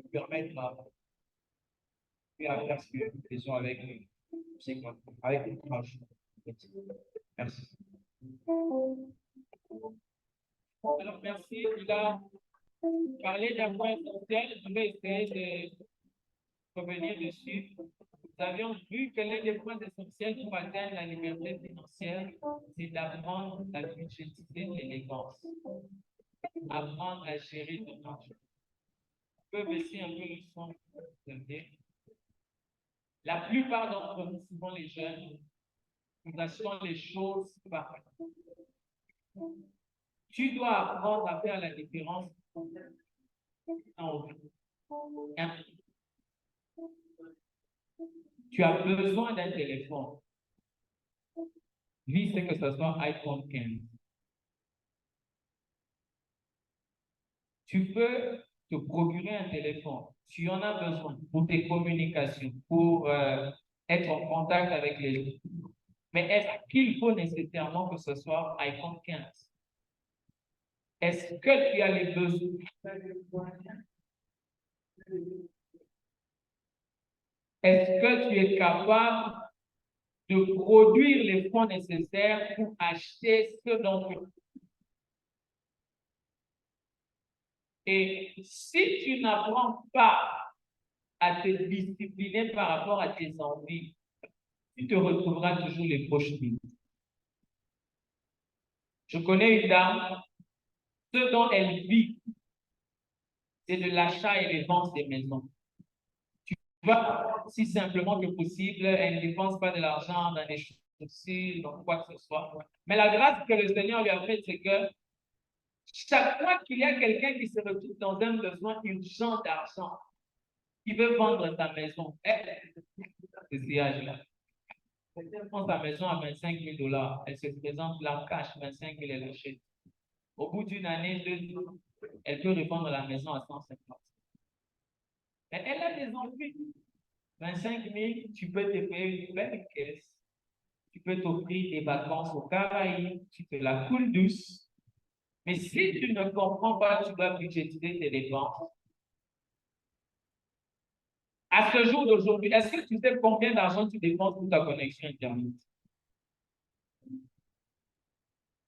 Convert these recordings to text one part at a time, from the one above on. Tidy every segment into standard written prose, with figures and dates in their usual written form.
nous permettre à faire ce que nous faisons avec les Merci. Alors, merci. Il a parlé d'un point essentiel. Je vais essayer de revenir dessus. Nous avions vu que l'un des points essentiels pour atteindre la liberté financière, c'est d'apprendre à budgétiser l'élégance. Apprendre à gérer ton argent. Je peux baisser un peu le son. La plupart d'entre nous, souvent les jeunes, nous achetons les choses par. Tu dois apprendre à faire la différence en vie. Tu as besoin d'un téléphone. Lui, c'est que ce soit iPhone 15. Tu peux te procurer un téléphone. Tu en as besoin pour tes communications, pour être en contact avec les gens. Mais est-ce qu'il faut nécessairement que ce soit iPhone 15? Est-ce que tu as les besoins? Est-ce que tu es capable de produire les fonds nécessaires pour acheter ce dont tu veux? Et si tu n'apprends pas à te discipliner par rapport à tes envies, tu te retrouveras toujours les poches vides. Je connais une dame, ce dont elle vit, c'est de l'achat et de vente des maisons. Tu vois, si simplement que possible, elle ne dépense pas de l'argent dans des chaussures, dans quoi que ce soit. Mais la grâce que le Seigneur lui a faite, c'est que chaque fois qu'il y a quelqu'un qui se retrouve dans un besoin urgent d'argent, qui veut vendre sa maison, c'est âge-là. Elle prend sa maison à 25 000 $. Elle se présente là, cash 25 000, elle achète. Au bout d'une année, 2 ans, elle peut revendre la maison à 150. Mais elle a des envies. 25 000, tu peux te payer une belle caisse. Tu peux t'offrir des vacances au Caraïbes, tu te la coules douce. Mais si tu ne comprends pas, tu dois budgétiser tes dépenses. À ce jour d'aujourd'hui, est-ce que tu sais combien d'argent tu dépenses pour ta connexion Internet?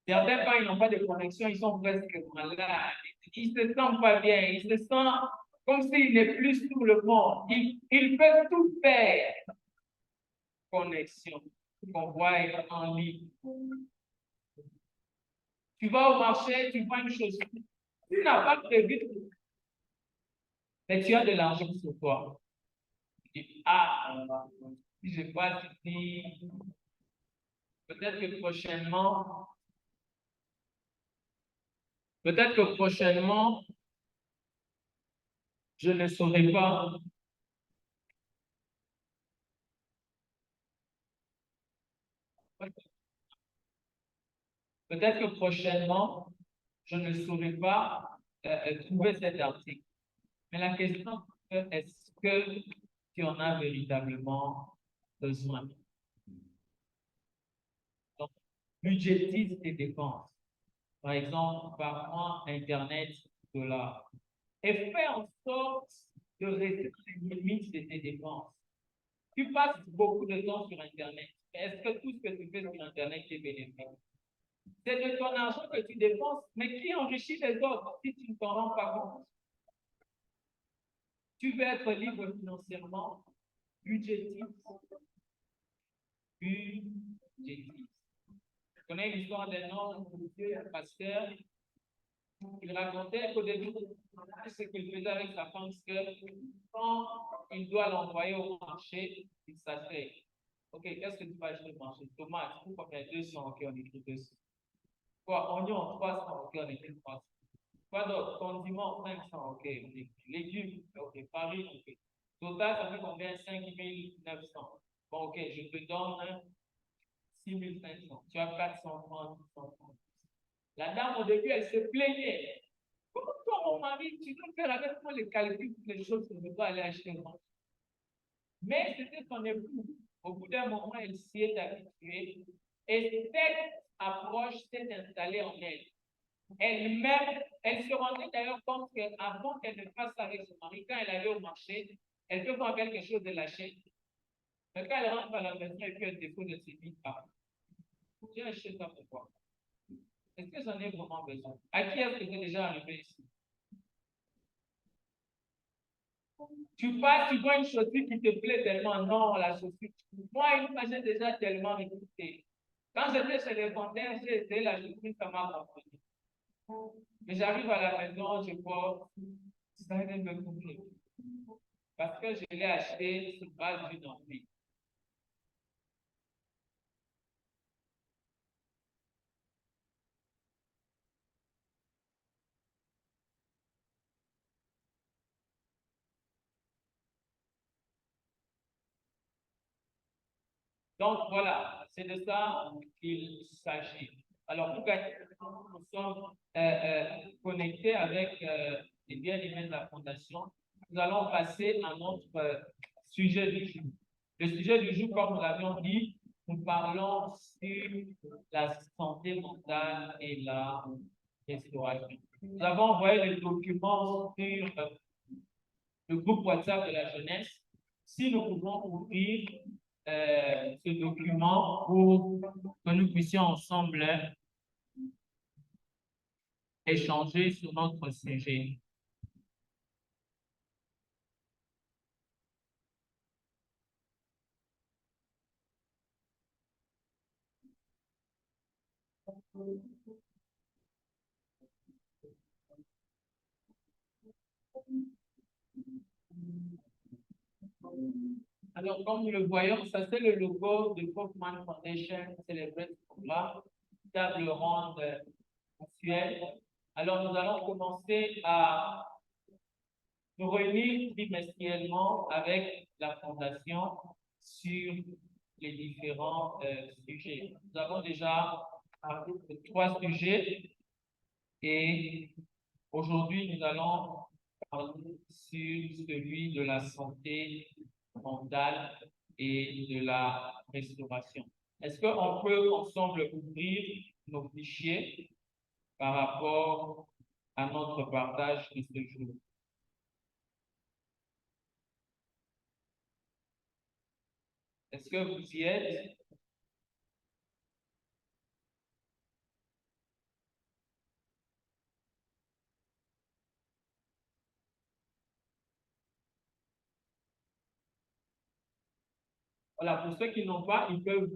Certains, quand ils n'ont pas de connexion, ils sont presque malades. Ils ne se sentent pas bien. Ils se sentent comme s'il n'est plus sur le monde. Ils peuvent tout faire. Connexion qu'on voit en ligne. Tu vas au marché, tu vois une chose. Tu n'as pas prévu, mais tu as de l'argent sur toi. Tu dis, si je passe ici, peut-être que prochainement, je ne saurai pas. Peut-être que prochainement, je ne saurais pas trouver cet article. Mais la question est, est-ce que tu en as véritablement besoin? Donc, budgétise tes dépenses. Par exemple, par mois, Internet, $. Et fais en sorte de rester dans les limites de tes dépenses. Tu passes beaucoup de temps sur Internet. Est-ce que tout ce que tu fais sur Internet est bénéfique? C'est de ton argent que tu dépenses, mais qui enrichit les autres si tu ne t'en rends pas compte? Tu veux être libre financièrement, budgétise. Budgétise. Je connais l'histoire d'un homme, un pasteur. Il racontait qu'au début, ce qu'il faisait avec sa femme, c'est que quand il doit l'envoyer au marché, il s'asseye. Ok, qu'est-ce que tu vas acheter au marché? Tomate, pourquoi faire 200? Ok, on écrit 200. Quoi, oignon, 300? Ok, on écrit 300. Quoi d'autre? Condiment, 500. Ok, on écrit. Légumes, ok, farine, ok. Total, ça fait combien? 5 900. Bon, ok, je te donne 6 500. Tu as 430, 630. La dame, au début, elle se plaignait. Comment toi, mon mari, tu dois faire avec moi les calculs pour les choses que je dois aller acheter moi? Mais c'était son époux. Au bout d'un moment, elle s'y est habituée. Et cette approche s'est installée en elle. Elle-même Elle se rendait d'ailleurs compte qu'avant qu'elle ne fasse ça avec son mari, quand elle allait au marché, elle peut voir quelque chose de lâcher. Mais quand elle rentre à la maison et puis elle dépose de ses vies, j'ai acheté ça pour quoi? Est-ce que j'en ai vraiment besoin? À qui est-ce que j'ai déjà arrivé ici? Tu passes, tu vois une chaussure qui te plaît tellement, non, la chaussure. Moi, une fois, j'ai déjà tellement écouté. Quand j'étais chez les fontaines, j'ai essayé la chaussure, ça m'a compris. Mais j'arrive à la maison, je vois, ça ne me convient. Parce que je l'ai acheté sur base d'une envie. Donc voilà, c'est de ça qu'il s'agit. Alors, pour gagner, nous sommes connectés avec les bien-aimés de la Fondation. Nous allons passer à notre sujet du jour. Le sujet du jour, comme nous l'avions dit, nous parlons sur la santé mentale et la restauration. Nous avons envoyé le document sur le groupe WhatsApp de la jeunesse. Si nous pouvons ouvrir ce document pour que nous puissions ensemble échanger sur notre sujet. Alors, comme nous le voyons, ça c'est le logo de Kaufman Foundation Celebrate Programme, table ronde mensuelle. Alors, nous allons commencer à nous réunir trimestriellement avec la Fondation sur les différents sujets. Nous avons déjà parlé de 3 sujets et aujourd'hui, nous allons parler sur celui de la santé mentale et de la restauration. Est-ce qu'on peut ensemble ouvrir nos fichiers par rapport à notre partage de ce jour? Est-ce que vous y êtes? Voilà, pour ceux qui n'ont pas, ils peuvent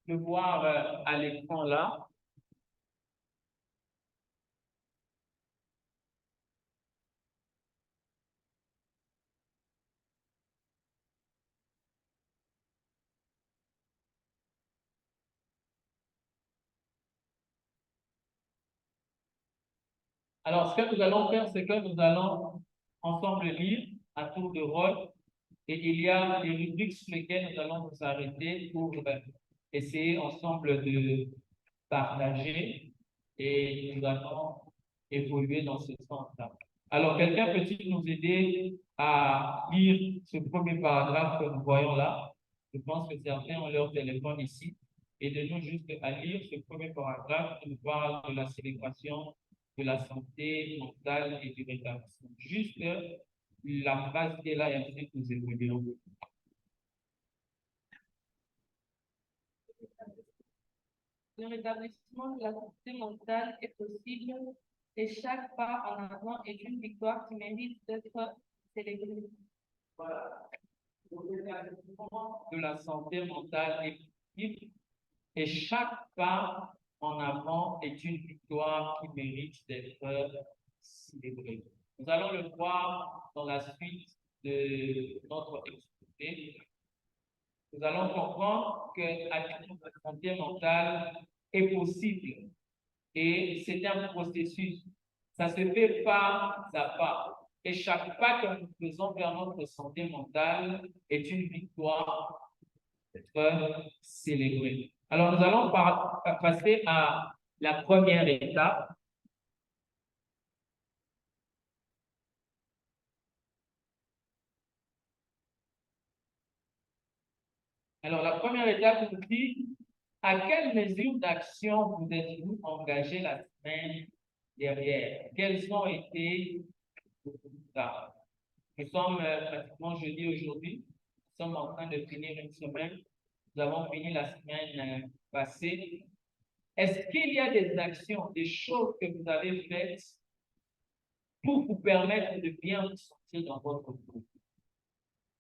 le voir à l'écran là. Alors, ce que nous allons faire, c'est que nous allons ensemble lire à tour de rôle et il y a des rubriques sur lesquelles nous allons nous arrêter pour essayer ensemble de partager et nous allons évoluer dans ce sens-là. Alors, quelqu'un peut-il nous aider à lire ce premier paragraphe que nous voyons là? Je pense que certains ont leur téléphone ici. Et de nous juste à lire ce premier paragraphe qui nous parle de la célébration de la santé mentale et du rétablissement. Juste la phrase qui est là et ensuite nous évoluerons. Le rétablissement de la santé mentale est possible et chaque pas en avant est une victoire qui mérite d'être célébrée. Voilà. Le rétablissement de la santé mentale est possible et chaque pas en avant est une victoire qui mérite d'être célébrée. Nous allons le voir dans la suite de notre exposé. Nous allons comprendre que la santé mentale est possible et c'est un processus. Ça se fait pas à pas. Et chaque pas que nous faisons vers notre santé mentale est une victoire d'être célébrée. Alors, nous allons passer à la première étape. Alors, la première étape nous dit à quelle mesure d'action vous êtes-vous engagé la semaine derrière. Quels ont été vos résultats? Nous sommes pratiquement jeudi aujourd'hui. Nous sommes en train de finir une semaine. Nous avons fini la semaine passée. Est-ce qu'il y a des actions, des choses que vous avez faites pour vous permettre de bien vous sentir dans votre groupe?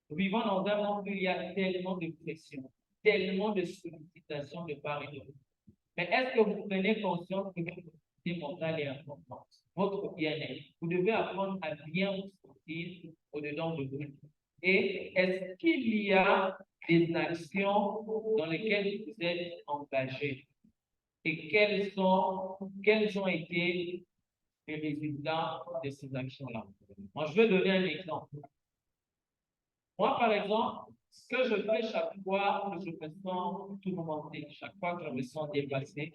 Nous vivons dans un monde où il y a tellement de pression, tellement de sollicitations de part et d'autre. Mais est-ce que vous prenez conscience que votre santé mentale est importante, votre bien-être? Vous devez apprendre à bien vous sentir au-dedans de vous. Et est-ce qu'il y a des actions dans lesquelles vous êtes engagé? Et quels ont été les résultats de ces actions-là? Moi, je vais donner un exemple. Moi, par exemple, ce que je fais chaque fois que je me sens tourmenté, chaque fois que je me sens dépassé,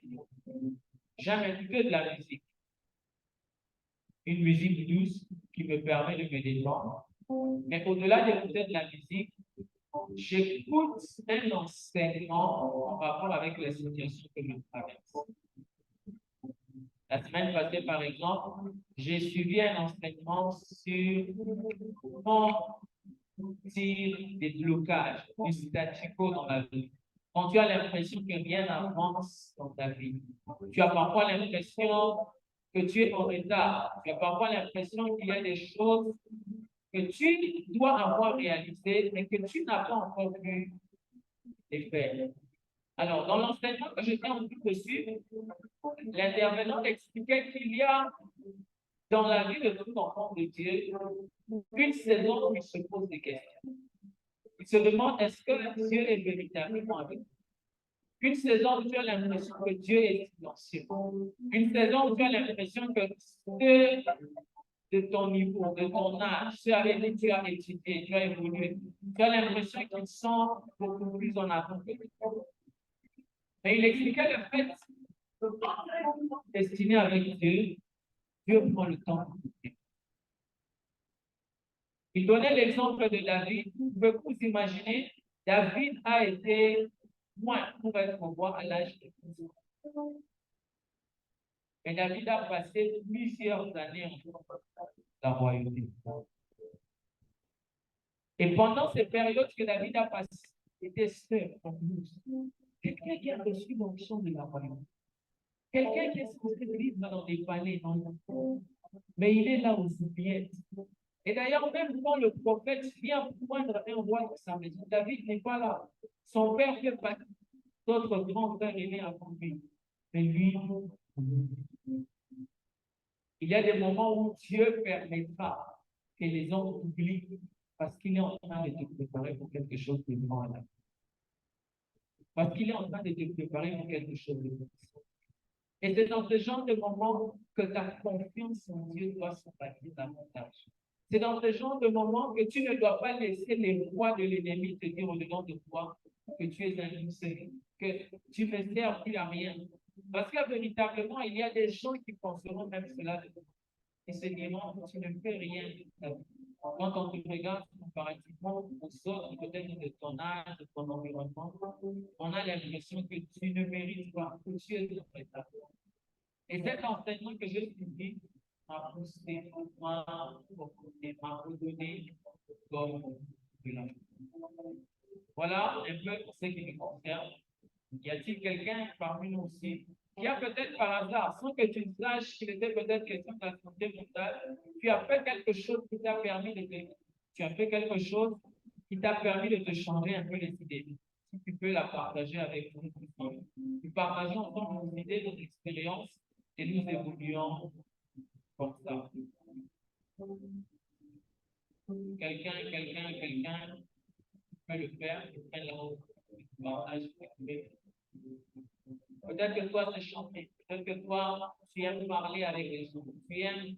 j'aime que de la musique. Une musique douce qui me permet de me détendre. Mais au-delà d'écouter de la musique, j'écoute un enseignement en rapport avec la situation que je traverse. La semaine passée, par exemple, j'ai suivi un enseignement sur comment des blocages, du statu quo dans la vie. Quand tu as l'impression que rien n'avance dans ta vie, tu as parfois l'impression que tu es en retard, tu as parfois l'impression qu'il y a des choses que tu dois avoir réalisées, mais que tu n'as pas encore pu les faire. Alors, dans l'enseignement que j'étais en train de suivre, l'intervenant expliquait qu'il y a dans la vie de tout enfant de Dieu une saison où il se pose des questions. Il se demande est-ce que Dieu est véritablement avec nous? Une saison où tu as l'impression que Dieu est silencieux. Une saison où tu as l'impression que ceux de ton niveau, de ton âge, ceux avec qui tu as étudié, tu as évolué, tu as l'impression qu'ils sont beaucoup plus en avant que toi. Mais il expliquait le fait que quand tu es destiné avec Dieu, Dieu prend le temps. Il donnait l'exemple de David. Vous pouvez vous imaginer, David a été loin pour être roi à l'âge de 12 ans. Mais David a passé plusieurs années en la royauté. Et pendant ces périodes que David a passées, il était seul en plus. Quelqu'un qui a reçu l'onction de la royauté. Quelqu'un qui est censé vivre dans des palais, mais il est là aux oubliettes. Et d'ailleurs, même quand le prophète vient prendre un roi dans sa maison, David n'est pas là. Son père fait partie d'autres grands frères aînés avant lui. Mais lui, il y a des moments où Dieu permettra que les hommes oublient parce qu'il est en train de te préparer pour quelque chose de grand à la vie. Parce qu'il est en train de te préparer pour quelque chose de grand. Et c'est dans ce genre de moments que ta confiance en Dieu doit se bâtir davantage. C'est dans ce genre de moments que tu ne dois pas laisser les rois de l'ennemi te dire au-dedans de toi que tu es injuste, que tu ne sers plus à rien. Parce que véritablement, il y a des gens qui penseront même cela de toi. Et se diront que tu ne fais rien de ta vie. Quand on te regarde comparativement aux autres, peut-être de ton âge, de ton environnement, on a l'impression que tu ne mérites pas, que tu es en état. Et cet enseignement que j'ai suivi m'a poussé, m'a redonné comme de la. Voilà un peu ce qui me concerne. Y a-t-il quelqu'un parmi nous aussi qui a peut-être par hasard, sans que tu saches qu'il était peut-être question de la santé mentale, tu as fait quelque chose qui t'a permis de te, tu as fait quelque chose qui t'a permis de te changer un peu les idées. Si tu peux la partager avec nous, nous partageons ensemble nos idées, nos expériences et nous évoluons comme ça. Quelqu'un peut le faire, partage. Peut-être que toi, c'est chanter. Peut-être que toi, tu aimes parler avec les gens. Tu aimes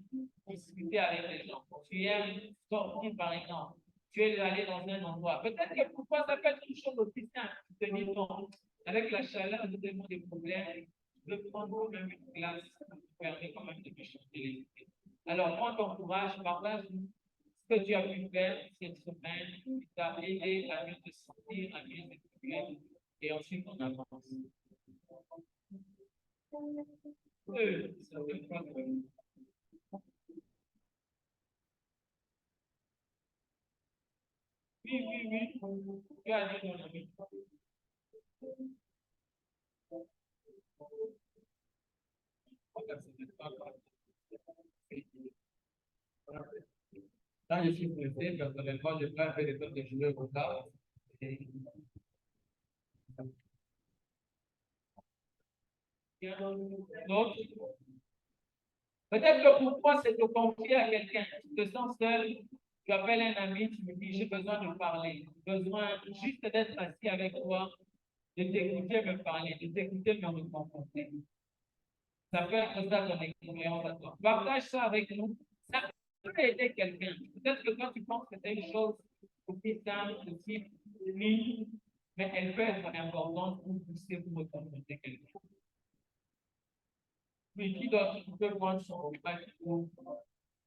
discuter avec les gens. Tu aimes sortir, par exemple. Tu es allé dans un endroit. Peut-être que pour toi, ça peut être une chose aussi simple. Tu te dis, non, avec la chaleur, nous avons des problèmes. Je peux prendre même une classe qui permet quand même de me changer les idées. Alors, prends ton courage, partage ce que tu as pu faire cette semaine qui t'a aidé à mieux te sentir, à mieux t'écouter. Et ensuite, on avance. Ça veut pas que- Oui, oui, oui. Tu as dit mon ami. Quand je suis pressé, personnellement, je prends un peu de temps de jouer au retard. Donc, peut-être que pour toi, c'est de confier à quelqu'un. Tu te sens seul, tu appelles un ami, tu me dis, j'ai besoin de parler. J'ai besoin juste d'être assis avec toi, de t'écouter me parler, de t'écouter me reconforter. Ça peut être ça ton expérience à toi. Partage ça avec nous. Ça peut aider quelqu'un. Peut-être que quand tu penses que c'est une chose aussi simple, aussi ligne, mais elle peut être importante pour pousser, pour reconforter quelqu'un. Mais qui d'autre peut prendre son impact pour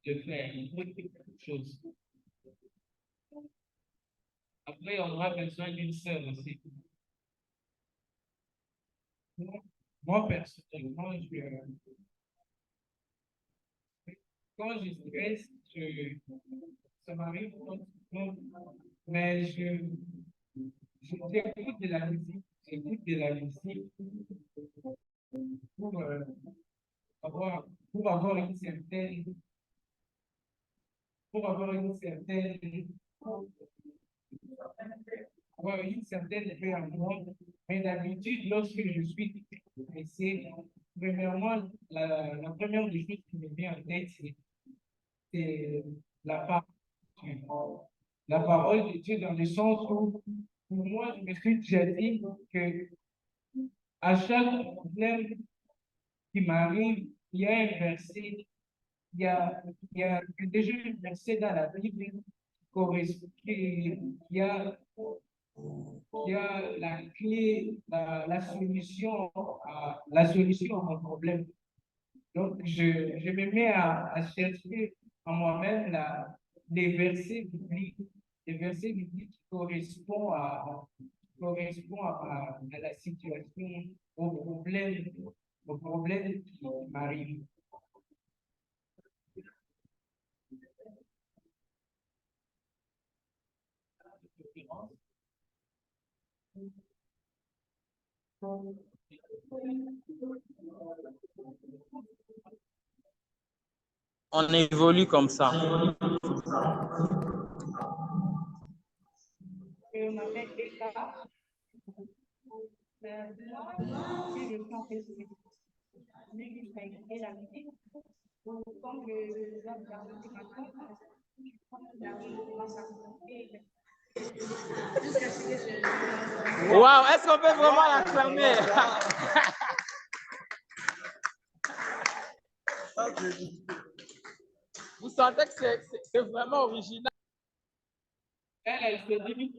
le faire, pour quelque chose. Après, on aura besoin d'une sœur aussi. Moi, personnellement, quand je stresse, ça m'arrive, mais j'écoute de la musique, j'écoute de la musique pour, pour avoir une certaine, pour avoir une certaine, avoir une certaine paix en moi. Mais d'habitude, lorsque je suis stressé, premièrement, la première des choses qui me vient en tête, c'est la parole. La parole de Dieu dans le sens où, pour moi, je me suis déjà dit que à chaque problème qui m'arrive, il y a un verset, il y a déjà un verset dans la Bible qui correspond, qui a la clé, la solution à mon problème. Donc, je me mets à chercher en moi-même les versets bibliques qui correspondent à la situation, au problème qui m'arrive. On évolue comme ça. Je m'appelle Eka. Moi, si je suis en fait l'église a écouté la musique. Donc, comme je dois regarder ce matin, je crois que la vie commence à commencer. Waouh, est-ce qu'on peut vraiment l'acclamer? Vous sentez que c'est vraiment original? Elle se dit,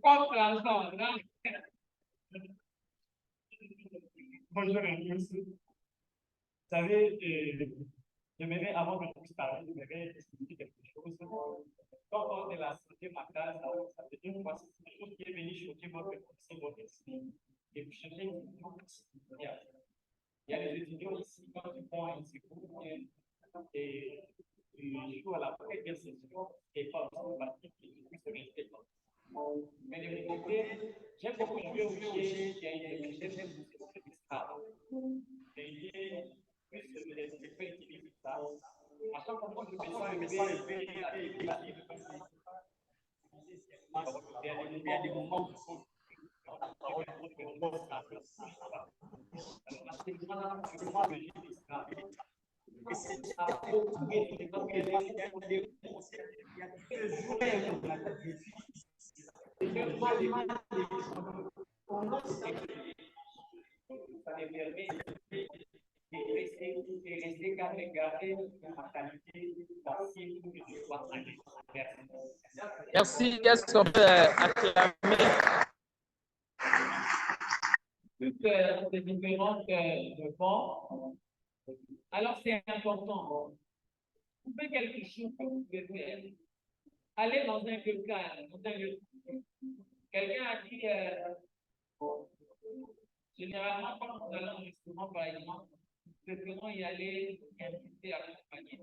comme l'argent, hein? Bonjour à tous. Vous savez, j'aimerais, avant que je puisse parler, j'aimerais expliquer quelque chose. Quand on est la santé mentale, ça veut dire quoi? C'est quelque chose qui est venu choquer votre pensée, votre esprit. Et puis, je sais il y a des étudiants ici, quand ils font un secours, et ils jouent à la première session, et pas aussi pratique, et du coup, se respectent. Mais de mon côté, j'aime beaucoup jouer au jeu qui a été j'aime beaucoup l'histoire. Et plus les faits utilisent ça. À chaque fois que je me sens élevé, il y a des moments où il faut rester qu'à regarder la mentalité passive que je dois aller. Merci. Est-ce qu'on peut acclamer? Toutes ces différentes réponses. Alors, c'est important. Vous faites quelque chose que vous pouvez faire. Allez dans un lieu calme, dans un lieu. Quelqu'un a dit, généralement, quand nous allons au restaurant, par exemple, préférons y aller et inviter à accompagner.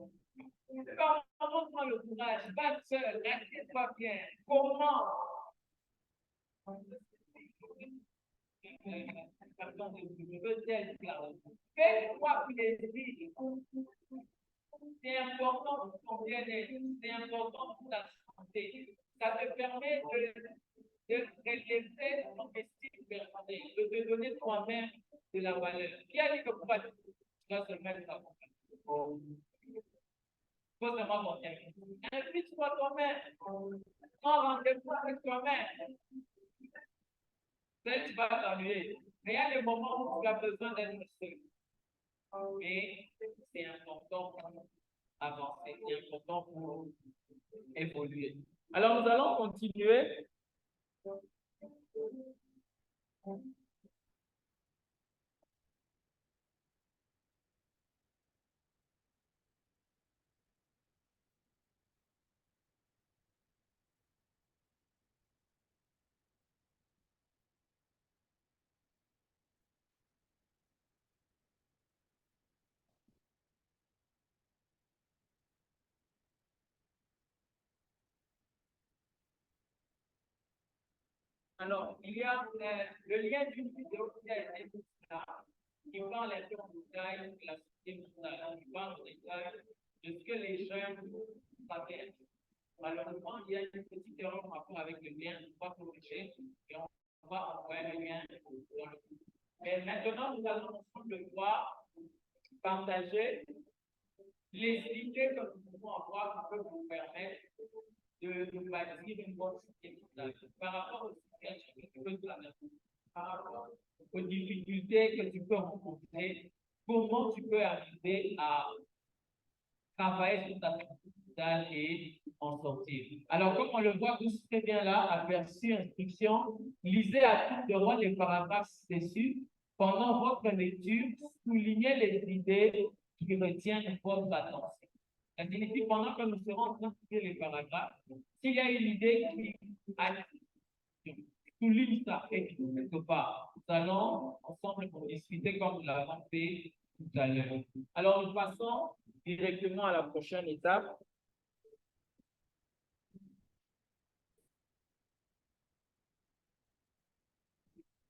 Comment prendre le courage? Pas seul, restez-toi bien. Comment? Fais-toi plaisir. C'est important pour ton bien-être, c'est important pour ta santé. Ça te permet de relever ton estime personnelle, de te donner toi-même de la valeur. Qui a dit que pourquoi tu dois se mettre à faut seulement confier. Invite-toi toi-même. Prends rendez-vous avec toi-même. Peut-être tu vas t'ennuyer. Mais il y a des moments où tu as besoin d'être seul. Mais c'est important pour avancer, c'est important pour évoluer. Alors, nous allons continuer. Alors, il y a le lien d'une vidéo qui a été mise là, qui parle un peu en détail de la société mondiale, qui parle en détail de ce que les jeunes traversent. Malheureusement, il y a une petite erreur par rapport avec le lien, on va corriger et on va envoyer le lien dans le groupe. Mais maintenant, nous allons ensemble voir, partager les idées que nous pouvons avoir qui peuvent vous permettre de bâtir une bonne société mondiale par rapport aux situations que tu peux traverser, par rapport aux difficultés que tu peux rencontrer, comment tu peux arriver à travailler sur ta société mondiale et en sortir. Alors, comme on le voit tous très bien là, aperçu, instruction, lisez à tout de droit les paragraphes dessus. Pendant votre lecture, soulignez les idées qui retiennent votre attention. Ça signifie pendant que nous serons en train de lire les paragraphes, s'il y a une idée qui attire, souligne ça et quelque part. Nous allons ensemble pour discuter comme nous l'avons fait tout à l'heure. Alors, nous passons directement à la prochaine étape.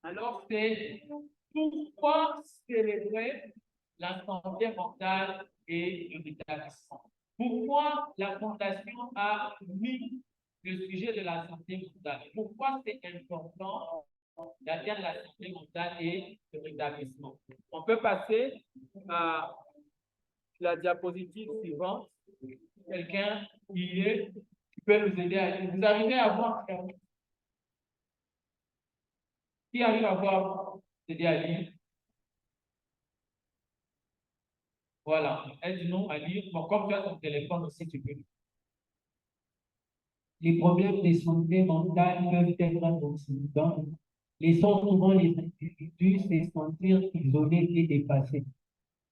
Alors, c'est pourquoi célébrer la santé mentale et le rétablissement? Pourquoi la Fondation a mis le sujet de la santé mentale? Pourquoi c'est important d'atteindre la santé mentale et le rétablissement? On peut passer à la diapositive suivante. Quelqu'un qui peut nous aider à lire. Vous arrivez à voir? Qui arrive à voir? Aider à lire? Voilà, aide-nous à lire. Bon, comme tu as ton téléphone aussi, tu peux. Les problèmes de santé mentale peuvent être intimidants, laissant souvent les individus se sentir isolés et dépassés.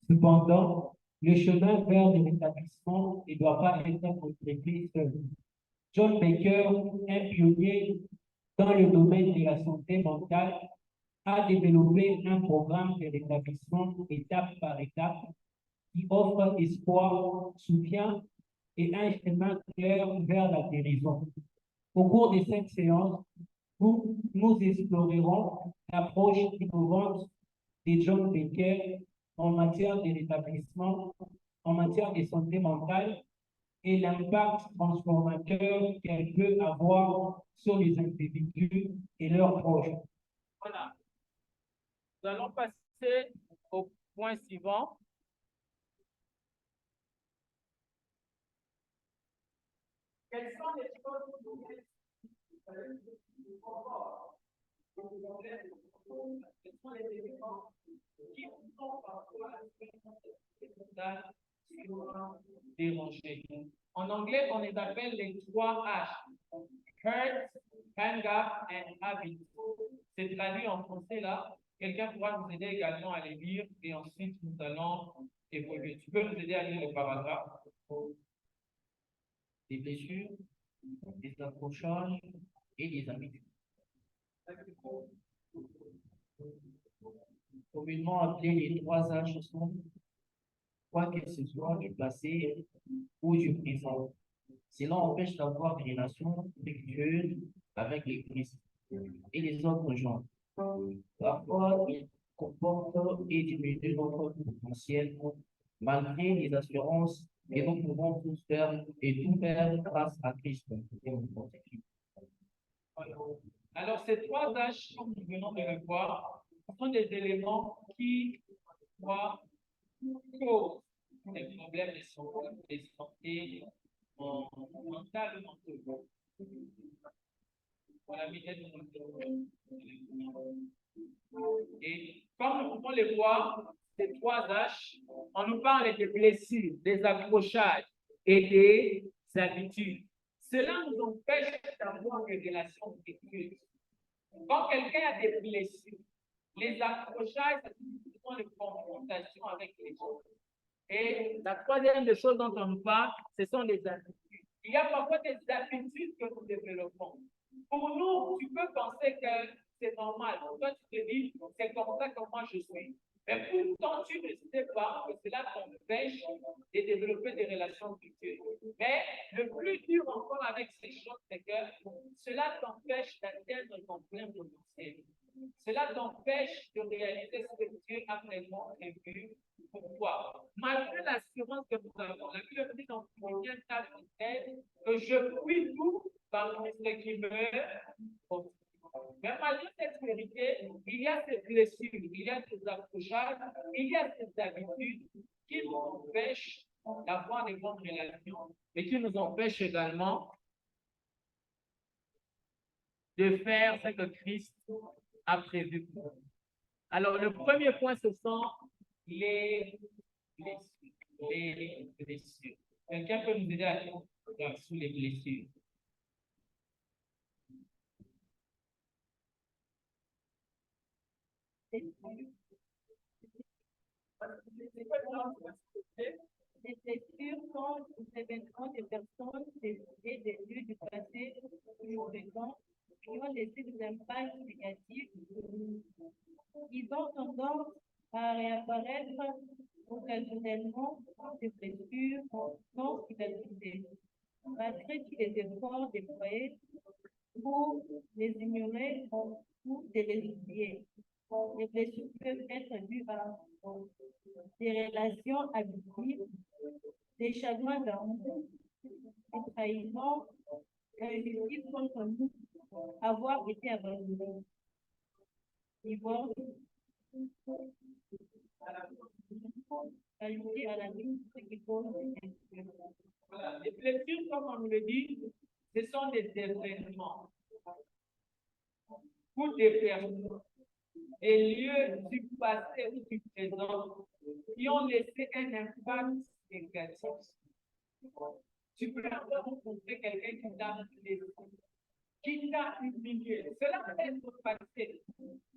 Cependant, le chemin vers le rétablissement ne doit pas être entrepris seul. John Baker, un pionnier dans le domaine de la santé mentale, a développé un programme de rétablissement étape par étape qui offre espoir, soutien et un chemin clair vers la guérison. Au cours de cette séance, nous explorerons l'approche innovante de John Baker en matière de rétablissement, en matière de santé mentale et l'impact transformateur qu'elle peut avoir sur les individus et leurs proches. Voilà. Nous allons passer au point suivant. Quelles sont les choses quels sont les éléments qui sont parfois dérangés? En anglais, on les appelle les 3 H. Hurt, hang up and habit. C'est traduit en français là. Quelqu'un pourra nous aider également à les lire et ensuite nous allons évoluer. Tu peux nous aider à lire le paragraphe? Des blessures, des accrochages et des habitudes. Communément appelés les 3 H sont quoi que ce soit du passé ou du présent. Cela empêche d'avoir des relations fructueuses avec les Christ et les autres gens. Parfois, il comporte et diminue notre potentiel malgré les assurances que nous pouvons tous faire et tout faire grâce à Christ. Alors, ces trois âges, comme nous venons de le voir, sont des éléments qui causent des problèmes de santé mentale ou mentale. Voilà, et comme nous pouvons les voir, ces trois âges, on nous parle des blessures, des accrochages et des habitudes. Cela nous empêche d'avoir des relations fructueuses. Quand quelqu'un a des blessures, les accrochages, ce sont les confrontations avec les autres. Et la troisième des choses dont on nous parle, ce sont les habitudes. Il y a parfois des habitudes que nous développons. Pour nous, tu peux penser que c'est normal. Pour toi, tu te dis, c'est comme ça que moi je suis. Mais pourtant, tu ne sais pas que cela t'empêche de développer des relations futures. Mais le plus dur encore avec ces choses, c'est que cela t'empêche d'atteindre ton plein potentiel. Cela t'empêche de réaliser ce que Dieu a vraiment prévu pour toi. Malgré l'assurance que nous avons, la Bible dit dans Philippiens 4:13 que je puis tout par ce qui me fortifie. Mais malgré cette vérité, il y a ces blessures, il y a ces accrochages, il y a ces habitudes qui nous empêchent d'avoir des bonnes relations et qui nous empêchent également de faire ce que Christ a prévu pour nous. Alors, le premier point, ce sont les blessures. Quelqu'un peut nous aider à faire sur les blessures? Les blessures sont des événements des personnes et des lieux du passé ou présent qui ont laissé des impacts négatifs. Ils ont tendance à réapparaître occasionnellement des blessures non cicatrisées, malgré tous les efforts déployés pour les ignorer ou les résister. Les blessures peuvent être dues à des relations abusives, des chagrins d'amour, des trahisons, l'injustice contre nous, avoir été abandonné, divorce, ajouter à la vie ce qui cause des blessures. Voilà. Les blessures, comme on le dit, ce sont des événements ou des personnes, des lieux du passé ou du présent qui ont laissé un impact négatif. Tu peux avoir rencontré quelqu'un qui t'a blessé, qui t'a humilié. Cela peut être passé.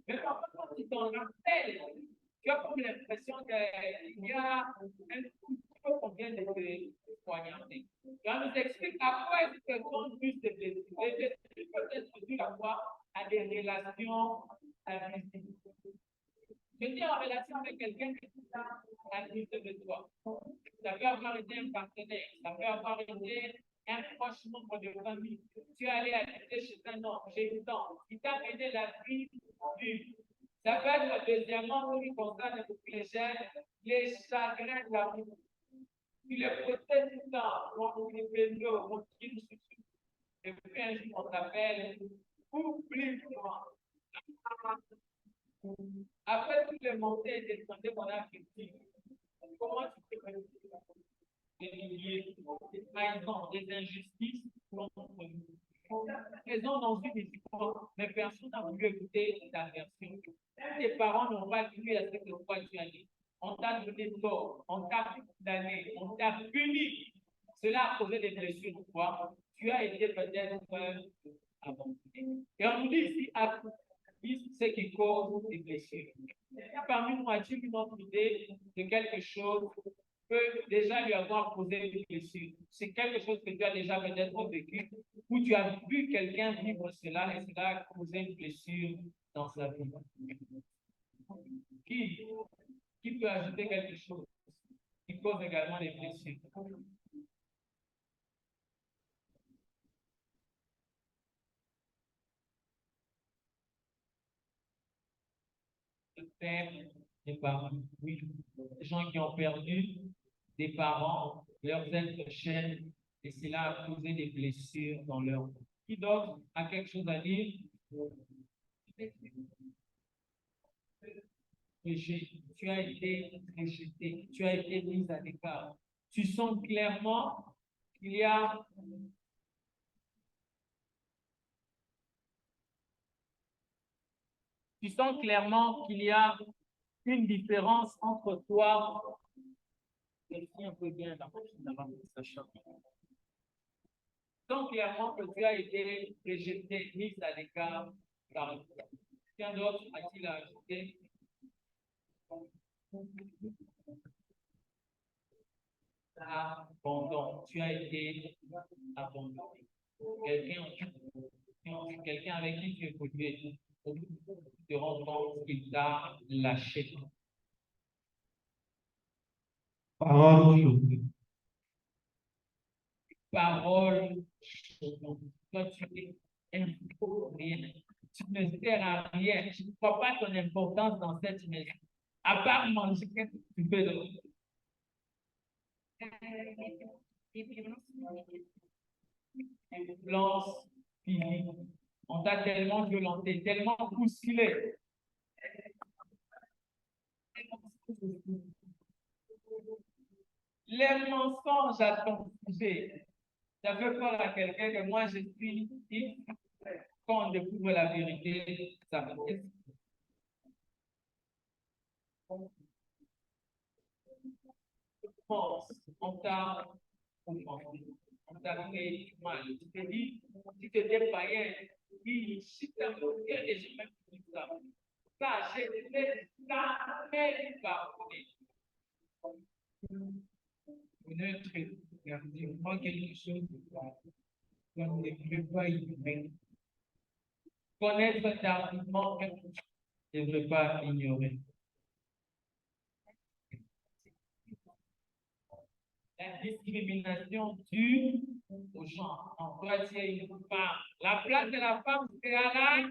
Mais parfois, quand tu t'en rappelles, tu as comme l'impression qu'il y a un coup de feu qu'on vient de te poignarder. Et on nous explique à quoi est-ce que sont dues ces blessures. Les blessures peuvent être dues à quoi? À des relations abusives. Je dis en relation avec quelqu'un qui t'a abusé de toi. Ça peut avoir été un partenaire, ça peut avoir été un proche membre de famille. Tu es allé habiter chez un homme, chez une dame, qui t'a mené la vie dure. Ça peut être deuxièmement qui concerne les chagrins de l'amour. Tu les protèges tout le temps, mon vélo, mon film, et puis un jour on t'appelle, oublie-moi. Après toutes les montées et descendées qu'on a vécues, comment tu peux des milliers, des trahisons, des injustices contre nous? Raison dans une histoire, mais personne n'a voulu écouter ta version. Tes parents n'ont pas cru à ce que toi tu as dit. On t'a donné tort, on t'a condamné, on t'a puni. Cela a causé des blessures pour toi. Tu as été peut-être abandonné. Et on nous dit ici, ce qui cause des blessures. Parmi nous, as-tu une autre idée de quelque chose peut déjà lui avoir causé des blessures? C'est quelque chose que tu as déjà peut-être vécu, ou tu as vu quelqu'un vivre cela et cela a causé une blessure dans sa vie. Qui peut ajouter quelque chose? Qui cause également des blessures. Le père des parents, oui. Les gens qui ont perdu des parents, leurs êtres chers, et cela a causé des blessures dans leur vie. Qui d'autre a quelque chose à dire? Tu as été rejeté, tu as été mis à l'écart. Tu sens clairement qu'il y a une différence entre toi et un peu bien ça choque. Tu sens clairement que tu as été rejeté, mis à l'écart par quelqu'un d'autre a-t-il ajouté? Abandon. Tu as été abandonné. Quelqu'un avec qui tu évoluais, tu te rends compte qu'il t'a lâché. Parole choquée. Parole choquante. Toi, tu es rien. Tu ne sers à rien. Je ne crois pas ton importance dans cette maison. À part manger, qu'est-ce que tu fais d'autre? Violence physique. On t'a tellement violenté, tellement bousculé. Les mensonges à ton sujet. Ça fait peur à quelqu'un que moi je suis ici. Quand on découvre la vérité, ça me laisse. On t'a offensé, on t'a fait du mal. Tu te dis, si tu étais païen, si tu as fait des gens qui disent ça, je ne vais jamais pardonner. Peut-être, regardez-moi quelque chose de toi. On ne peut pas ignorer. Connaître tardivement quelque chose, je ne veux pas ignorer. La discrimination due au genre. En toi, tu es une femme. La place de la femme, c'est à la.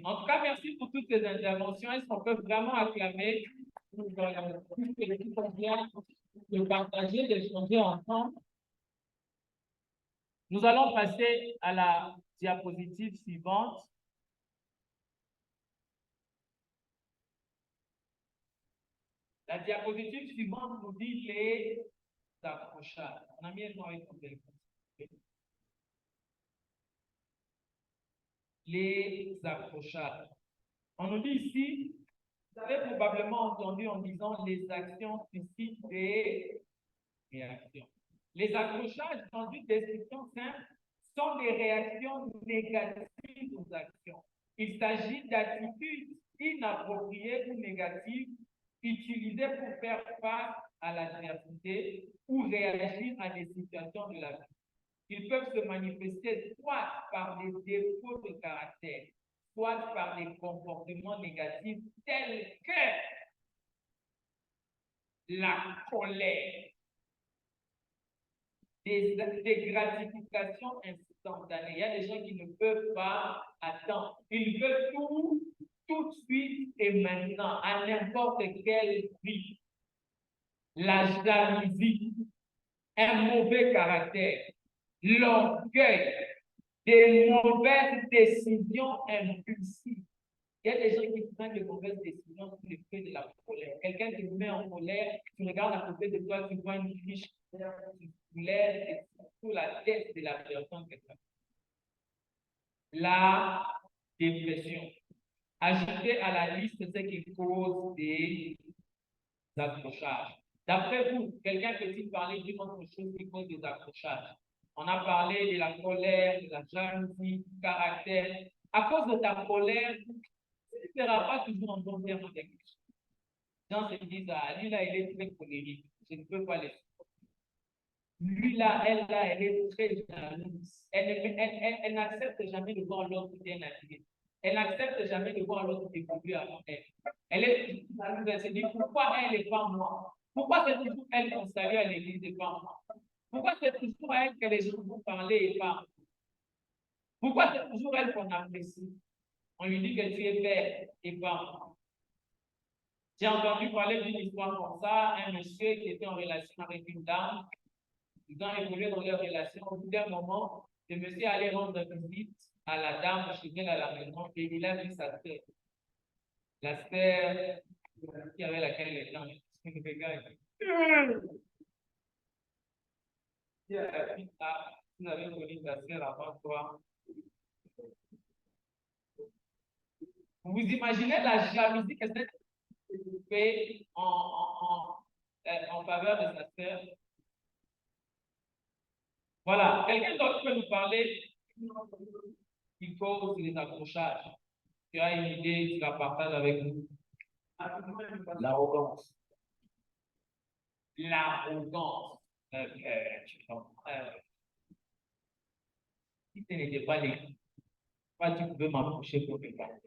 En tout cas, merci pour toutes ces interventions. Est-ce qu'on peut vraiment acclamer l'équipe de partager, d'échanger ensemble? Nous allons passer à la diapositive suivante. La diapositive suivante nous dit les accrochages. On a mis un nom avec son téléphone. Les accrochages. On nous dit ici, vous avez probablement entendu en disant les actions suscitent des réactions. Les accrochages, dans une description simple, sont des réactions négatives aux actions. Il s'agit d'attitudes inappropriées ou négatives utilisées pour faire face à l'adversité ou réagir à des situations de la vie. Ils peuvent se manifester soit par des défauts de caractère, soit par des comportements négatifs tels que la colère, des gratifications instantanées. Il y a des gens qui ne peuvent pas attendre. Ils veulent tout de suite et maintenant, à n'importe quel prix. La jalousie, un mauvais caractère, l'orgueil, des mauvaises décisions impulsives. Il y a des gens qui prennent de mauvaises décisions sous l'effet de la colère. Quelqu'un qui vous met en colère, tu regardes à côté de toi, tu vois une fiche, tu soulèves et sous la tête de la personne. La dépression. Ajoutez à la liste ce qui cause des accrochages. D'après vous, quelqu'un peut-il parler d'une autre chose qui cause des accrochages? On a parlé de la colère, de la jalousie, du caractère. À cause de ta colère, tu ne seras pas toujours en bon terme avec lui. Les gens se disent, ah, lui là, il est très colérique. Je ne peux pas le supporter. Lui là, elle est très jalouse. Elle n'accepte jamais de voir l'autre bien habillé. Elle n'accepte jamais de voir l'autre évoluer avant elle. Elle est jalouse, elle se dit, pourquoi elle et pas moi? Pourquoi c'est toujours elle qu'on salue à l'église et pas moi? Pourquoi c'est toujours elle que les gens vont parler et pas moi? Pourquoi c'est toujours elle qu'on apprécie? On lui dit que tu es belle et pas moi. J'ai entendu parler d'une histoire comme ça, un monsieur qui était en relation avec une dame. Ils ont évolué dans leur relation. Au bout d'un moment, le monsieur allait rendre visite à la dame chez elle à la maison et il a vu sa sœur. La sœur qui avait laquelle il était en vous avez connu ta sœur avant toi. Vous imaginez la jalousie que cette fait en faveur de sa sœur. Voilà, quelqu'un d'autre peut nous parler il faut les accrochages. Tu as une idée, tu la partages avec nous. L'arrogance. L'arrogance. Si ce n'était pas les pas tu pouvais m'approcher pour me parler.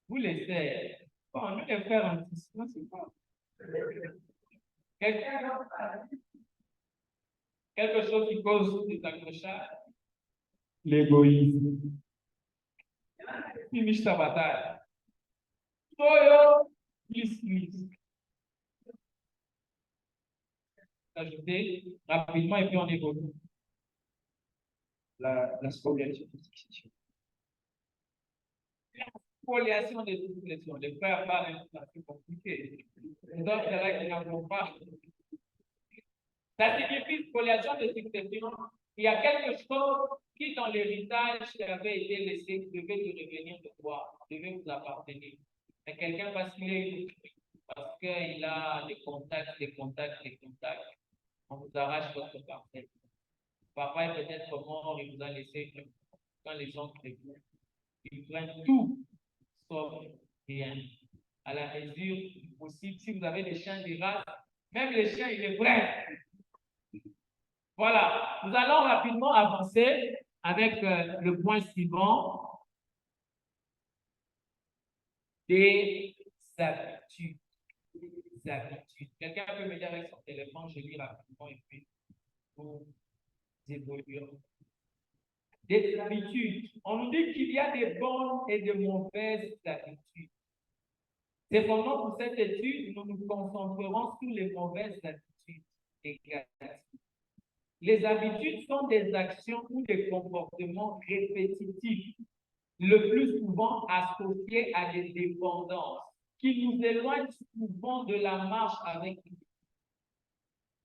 Vous laissez. Bon, nous les faire un petit sinon, c'est pas. Quelque chose qui cause des accrochages. L'égoïsme. Finish ta bataille. Soyo, please. Ajouter rapidement et puis on évolue. La spoliation. La spoliation des discussions. Les frères parlent un peu compliqué. Les autres, c'est là qui n'en pas. Ça signifie spoliation de succession. Il y a quelque chose qui, dans l'héritage qui avait été laissé, devait te revenir de toi, devait vous appartenir. Mais quelqu'un, parce qu'il a des contacts, on vous arrache votre parcelle. Papa est peut-être mort, il vous a laissé quand les gens préviennent. Ils prennent tout, sauf rien. À la mesure du possible, si vous avez des chiens de race, même les chiens, ils les prennent. Voilà, nous allons rapidement avancer avec le point suivant. Des habitudes. Quelqu'un peut me dire avec son téléphone, je lis rapidement et puis pour évoluer. Des habitudes. On nous dit qu'il y a des bonnes et de mauvaises habitudes. Cependant, pour cette étude, nous nous concentrerons sur les mauvaises habitudes négatives. Les habitudes sont des actions ou des comportements répétitifs, le plus souvent associés à des dépendances, qui nous éloignent souvent de la marche avec Dieu.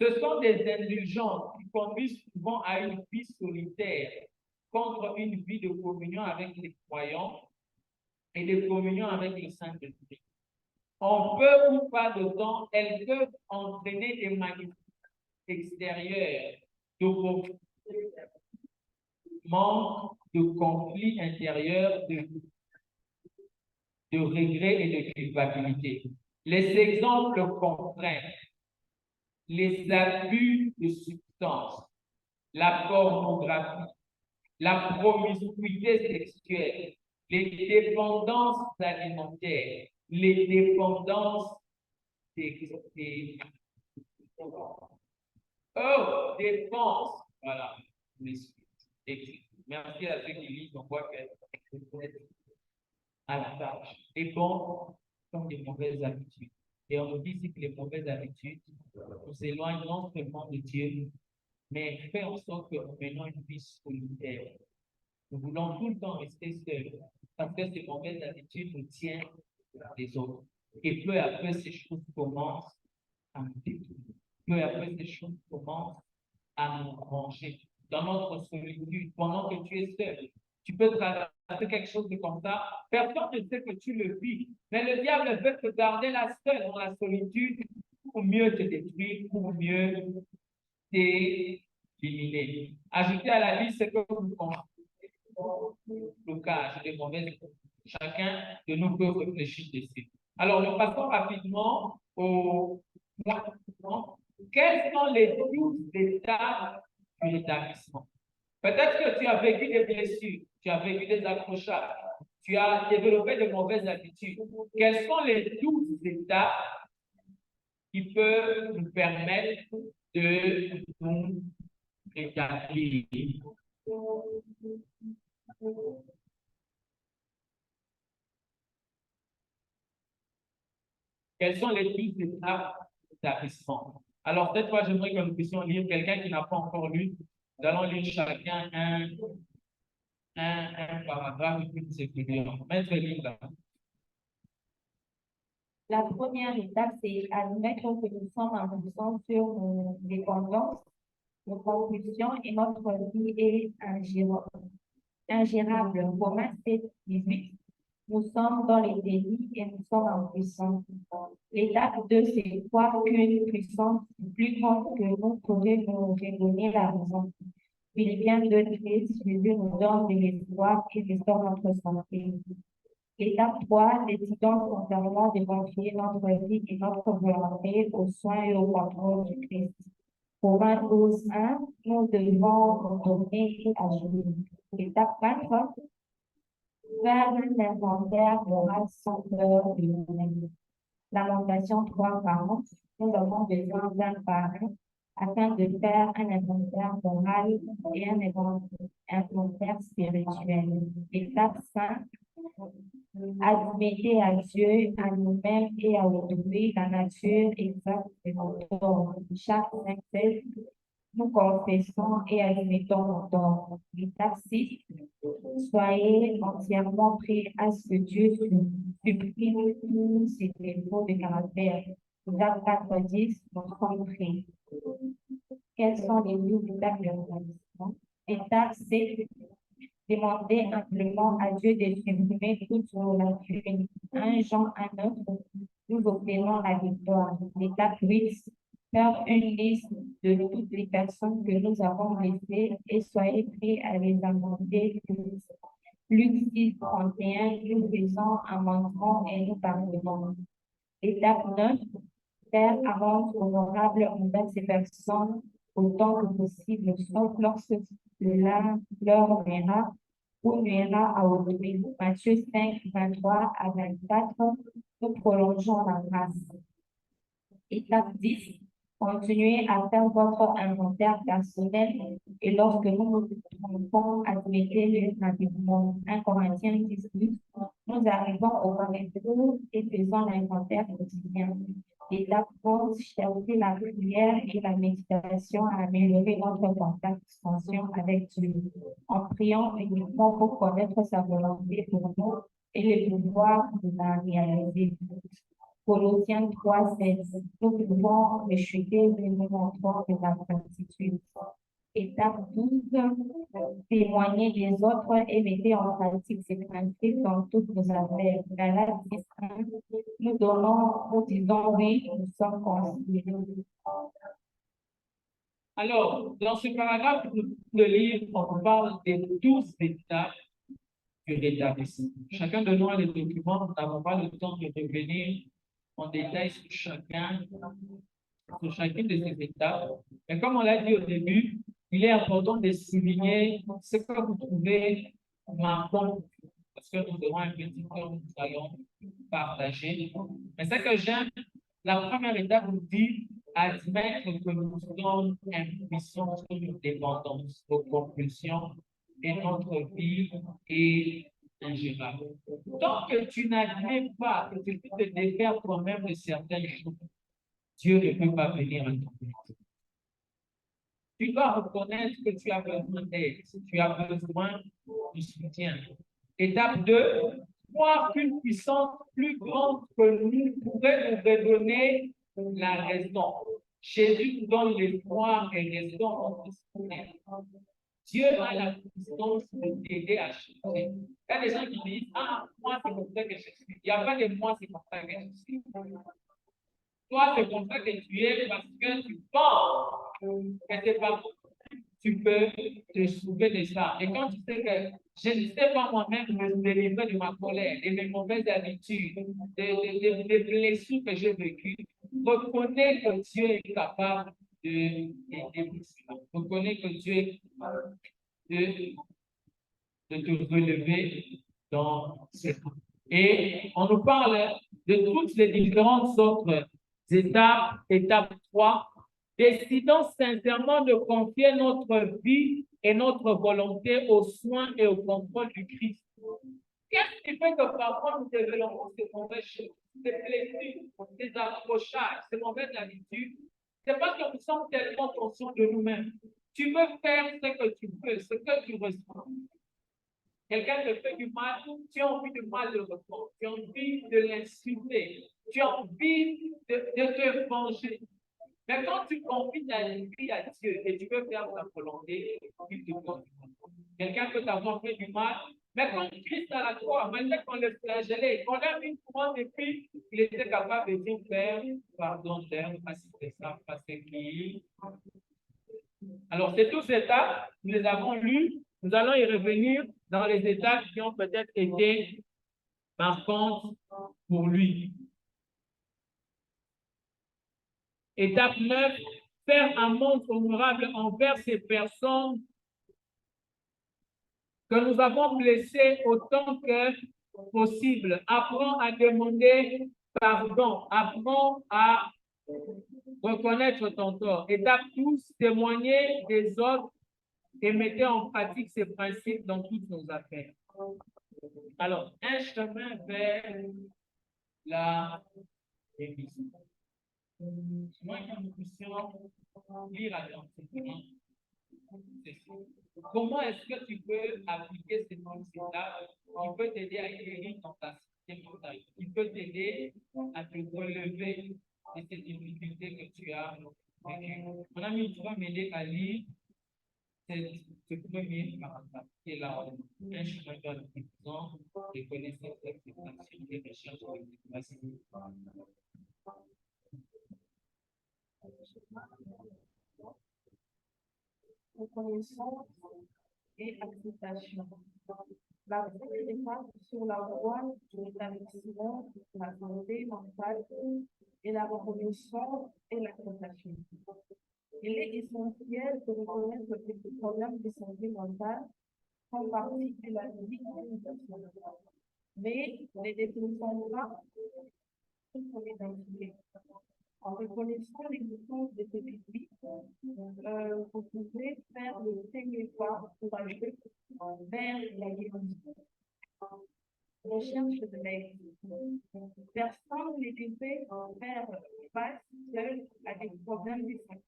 Ce sont des indulgences qui conduisent souvent à une vie solitaire contre une vie de communion avec les croyants et de communion avec le Saint-Esprit. En peu ou pas de temps, elles peuvent entraîner des manifestations extérieures de manque, de conflits intérieurs, de regrets et de culpabilité. Les exemples comprennent les abus de substances, la pornographie, la promiscuité sexuelle, les dépendances alimentaires, les dépendances dépenses. Voilà. Merci à ceux qui lisent, on voit que c'est à la tâche. Les bons sont des mauvaises habitudes. Et on nous dit ici que les mauvaises habitudes nous éloignent non seulement de Dieu, mais fait en sorte que nous menons une vie solitaire. Nous voulons tout le temps rester seuls, parce que ces mauvaises habitudes nous tiennent des autres. Et peu à peu, ces choses commencent à nous détruire. Peu à peu, ces choses commencent à nous ranger. Dans notre solitude, pendant que tu es seul, tu peux traverser quelque chose de comme ça. Personne ne sait que tu le vis. Mais le diable veut te garder là seul dans la solitude pour mieux te détruire, pour mieux t'éliminer. Ajouter à la liste ce que vous pensez. Blocage, des mauvaises. Chacun de nous peut réfléchir dessus. Alors, nous passons rapidement au point suivant. quelles sont les 12 étapes du rétablissement? Peut-être que tu as vécu des blessures, tu as vécu des accrochages, tu as développé de mauvaises habitudes. Quelles sont les 12 étapes qui peuvent nous permettre de nous rétablir? Quelles sont les 12 étapes d'établissement? Alors, cette fois, j'aimerais que nous puissions lire quelqu'un qui n'a pas encore lu. Nous allons lire chacun un paragraphe et puis nous écrivons. Maître Linda. La première étape, c'est admettre que nous sommes en puissance sur nos dépendances, nos compulsions et notre vie est ingérable. Romains 7, 18. Nous sommes dans les délits et nous sommes en puissance. L'étape 2, c'est croire qu'une puissance plus grande que nous pourrait nous redonner la raison. Philippiens 2, 13, Jésus nous donne de l'espoir et restaure notre santé. L'étape 3, décidons sincèrement de confier notre vie et notre volonté aux soins et au contrôle du Christ. Romains 12, 1, nous devons retourner et agir. L'étape 4, faire un inventaire moral sans peur de nous-mêmes. Lamentation 3, 40, nous avons besoin d'un parrain afin de faire un inventaire moral et un inventaire spirituel. Étape 5, admettez à Dieu, à nous-mêmes et à autrui la nature exacte de notre tort. Chaque 5, nous confessons et admettons nos torts. Étape 6, soyez entièrement prêts à ce que Dieu supprime tous ces défauts de caractère. Étape 4, 10, nous sommes prêts. Quelles sont les 12 étapes de rétablissement? Étape 7, demandez humblement à Dieu de supprimer toutes vos lacunes. 1 Jean 1, 9, nous obtenons la victoire. L'étape 8, faire une liste de toutes les personnes que nous avons blessées et soyez prêts à les amender. Luc 6, 31, nous faisons amendement et nous pardonnons. Étape 9, faire avance honorable envers ces personnes autant que possible, sauf lorsque cela leur nuira ou nuira à autrui. Matthieu 5, 23 à 24, nous prolongeons la grâce. Étape 10, continuez à faire votre inventaire personnel et lorsque nous nous trompons, admettez-le rapidement. 1 Corinthiens 10, nous arrivons au rendez-vous et faisons l'inventaire quotidien. Étape 11, cherchez la prière et la méditation à améliorer notre contact extension avec Dieu. En priant uniquement pour connaître sa volonté pour nous et le pouvoir de la réaliser. Colossiens 3, 16. Nous pouvons rechuter mais nous montrons de la gratitude. Étape 12, témoignez des autres et mettez en pratique ces principes dans toutes vos affaires. Galates 10, 1, nous disons oui, nous sommes considérés. Alors, dans ce paragraphe de livre, on parle des 12 étapes du rétablissement. Chacun de nous a les documents, nous n'avons pas le temps de revenir en détail sur chacune de ces étapes. Mais comme on l'a dit au début, il est important de souligner ce que vous trouvez marquant, parce que nous aurons un petit peu où nous allons partager. Mais ce que j'aime, la première étape nous dit admettre que nous sommes impuissants sur nos dépendances, nos compulsions et notre vie est ingérable. Tant que tu n'admets pas que tu peux te défaire toi-même de certaines choses, Dieu ne peut pas venir en ton aide. Tu dois reconnaître que tu as besoin d'aide, tu as besoin de soutien. Étape 2, croire qu'une puissance plus grande que nous pourrait nous redonner la raison. Jésus nous donne l'espoir et raison en Christ. Dieu a la puissance de t'aider à changer. Il y a des gens qui disent, ah, moi c'est comme ça que je suis. Il n'y a pas de moi, c'est comme ça que je suis. Toi, c'est comme ça que tu es parce que tu penses que c'est pas bon. Tu peux te sauver de ça. Et quand tu sais que je ne sais pas moi-même me délivrer de ma colère, de mes mauvaises habitudes, des blessures que j'ai vécues, reconnais que Dieu est capable de t'aider. Reconnais que Dieu est capable de te relever dans ce temps. Et on nous parle de toutes les différentes autres étapes. Étape 3, décidons sincèrement de confier notre vie et notre volonté aux soins et au contrôle du Christ. Qu'est-ce qui fait que parfois nous développons ces mauvaises choses, ces blessures, ces accrochages, ces mauvaises habitudes? C'est parce que nous sommes tellement conscients de nous-mêmes. Tu veux faire ce que tu veux, ce que tu ressens. Quelqu'un te fait du mal, tu as envie de mal le reprendre, tu as envie de l'insulter, tu as envie de te venger. Mais quand tu confies ta vie à Dieu et tu veux faire sa volonté, il te donne. Quelqu'un peut t'avoir fait du mal, mais quand Christ à la croix, malgré qu'on le flagellait, qu'on a mis une couronne d'épines, il était capable de dire, Père, pardon, Père, parce que c'est ça, parce qu'il. Alors, c'est tous ces étapes, nous les avons lus, nous allons y revenir dans les étapes qui ont peut-être été marquantes pour lui. Étape 9, faire un monde honorable envers ces personnes que nous avons blessées autant que possible. Apprends à demander pardon. Apprends à reconnaître ton tort. Étape 12, témoigner des autres et mettez en pratique ces principes dans toutes nos affaires. Alors, un chemin vers la révision. Moi, que nous puissions lire attentivement. Comment est-ce que tu peux appliquer ces principes-là qui peut t'aider à guérir dans ta santé mentale, qui peut t'aider à te relever de ces difficultés que tu as vécues. Mon ami, tu vas m'aider à lire ce premier paragraphe qui est là, un chemin vers la guérison, des connaissances, d'acceptation, des recherches de l'efficacité. Reconnaissance et acceptation. La première étape sur la voie du rétablissement de la santé mentale est la reconnaissance et l'acceptation. Il est essentiel de reconnaître que les problèmes de santé mentale font partie de la vie d'une personne. Mais les définissons pas pour l'identité. En reconnaissant l'existence de ces défis, vous pouvez faire le premier pas pour aller vers la guérison. Recherche de l'aide. Personne n'est fait faire face seul à des problèmes de santé.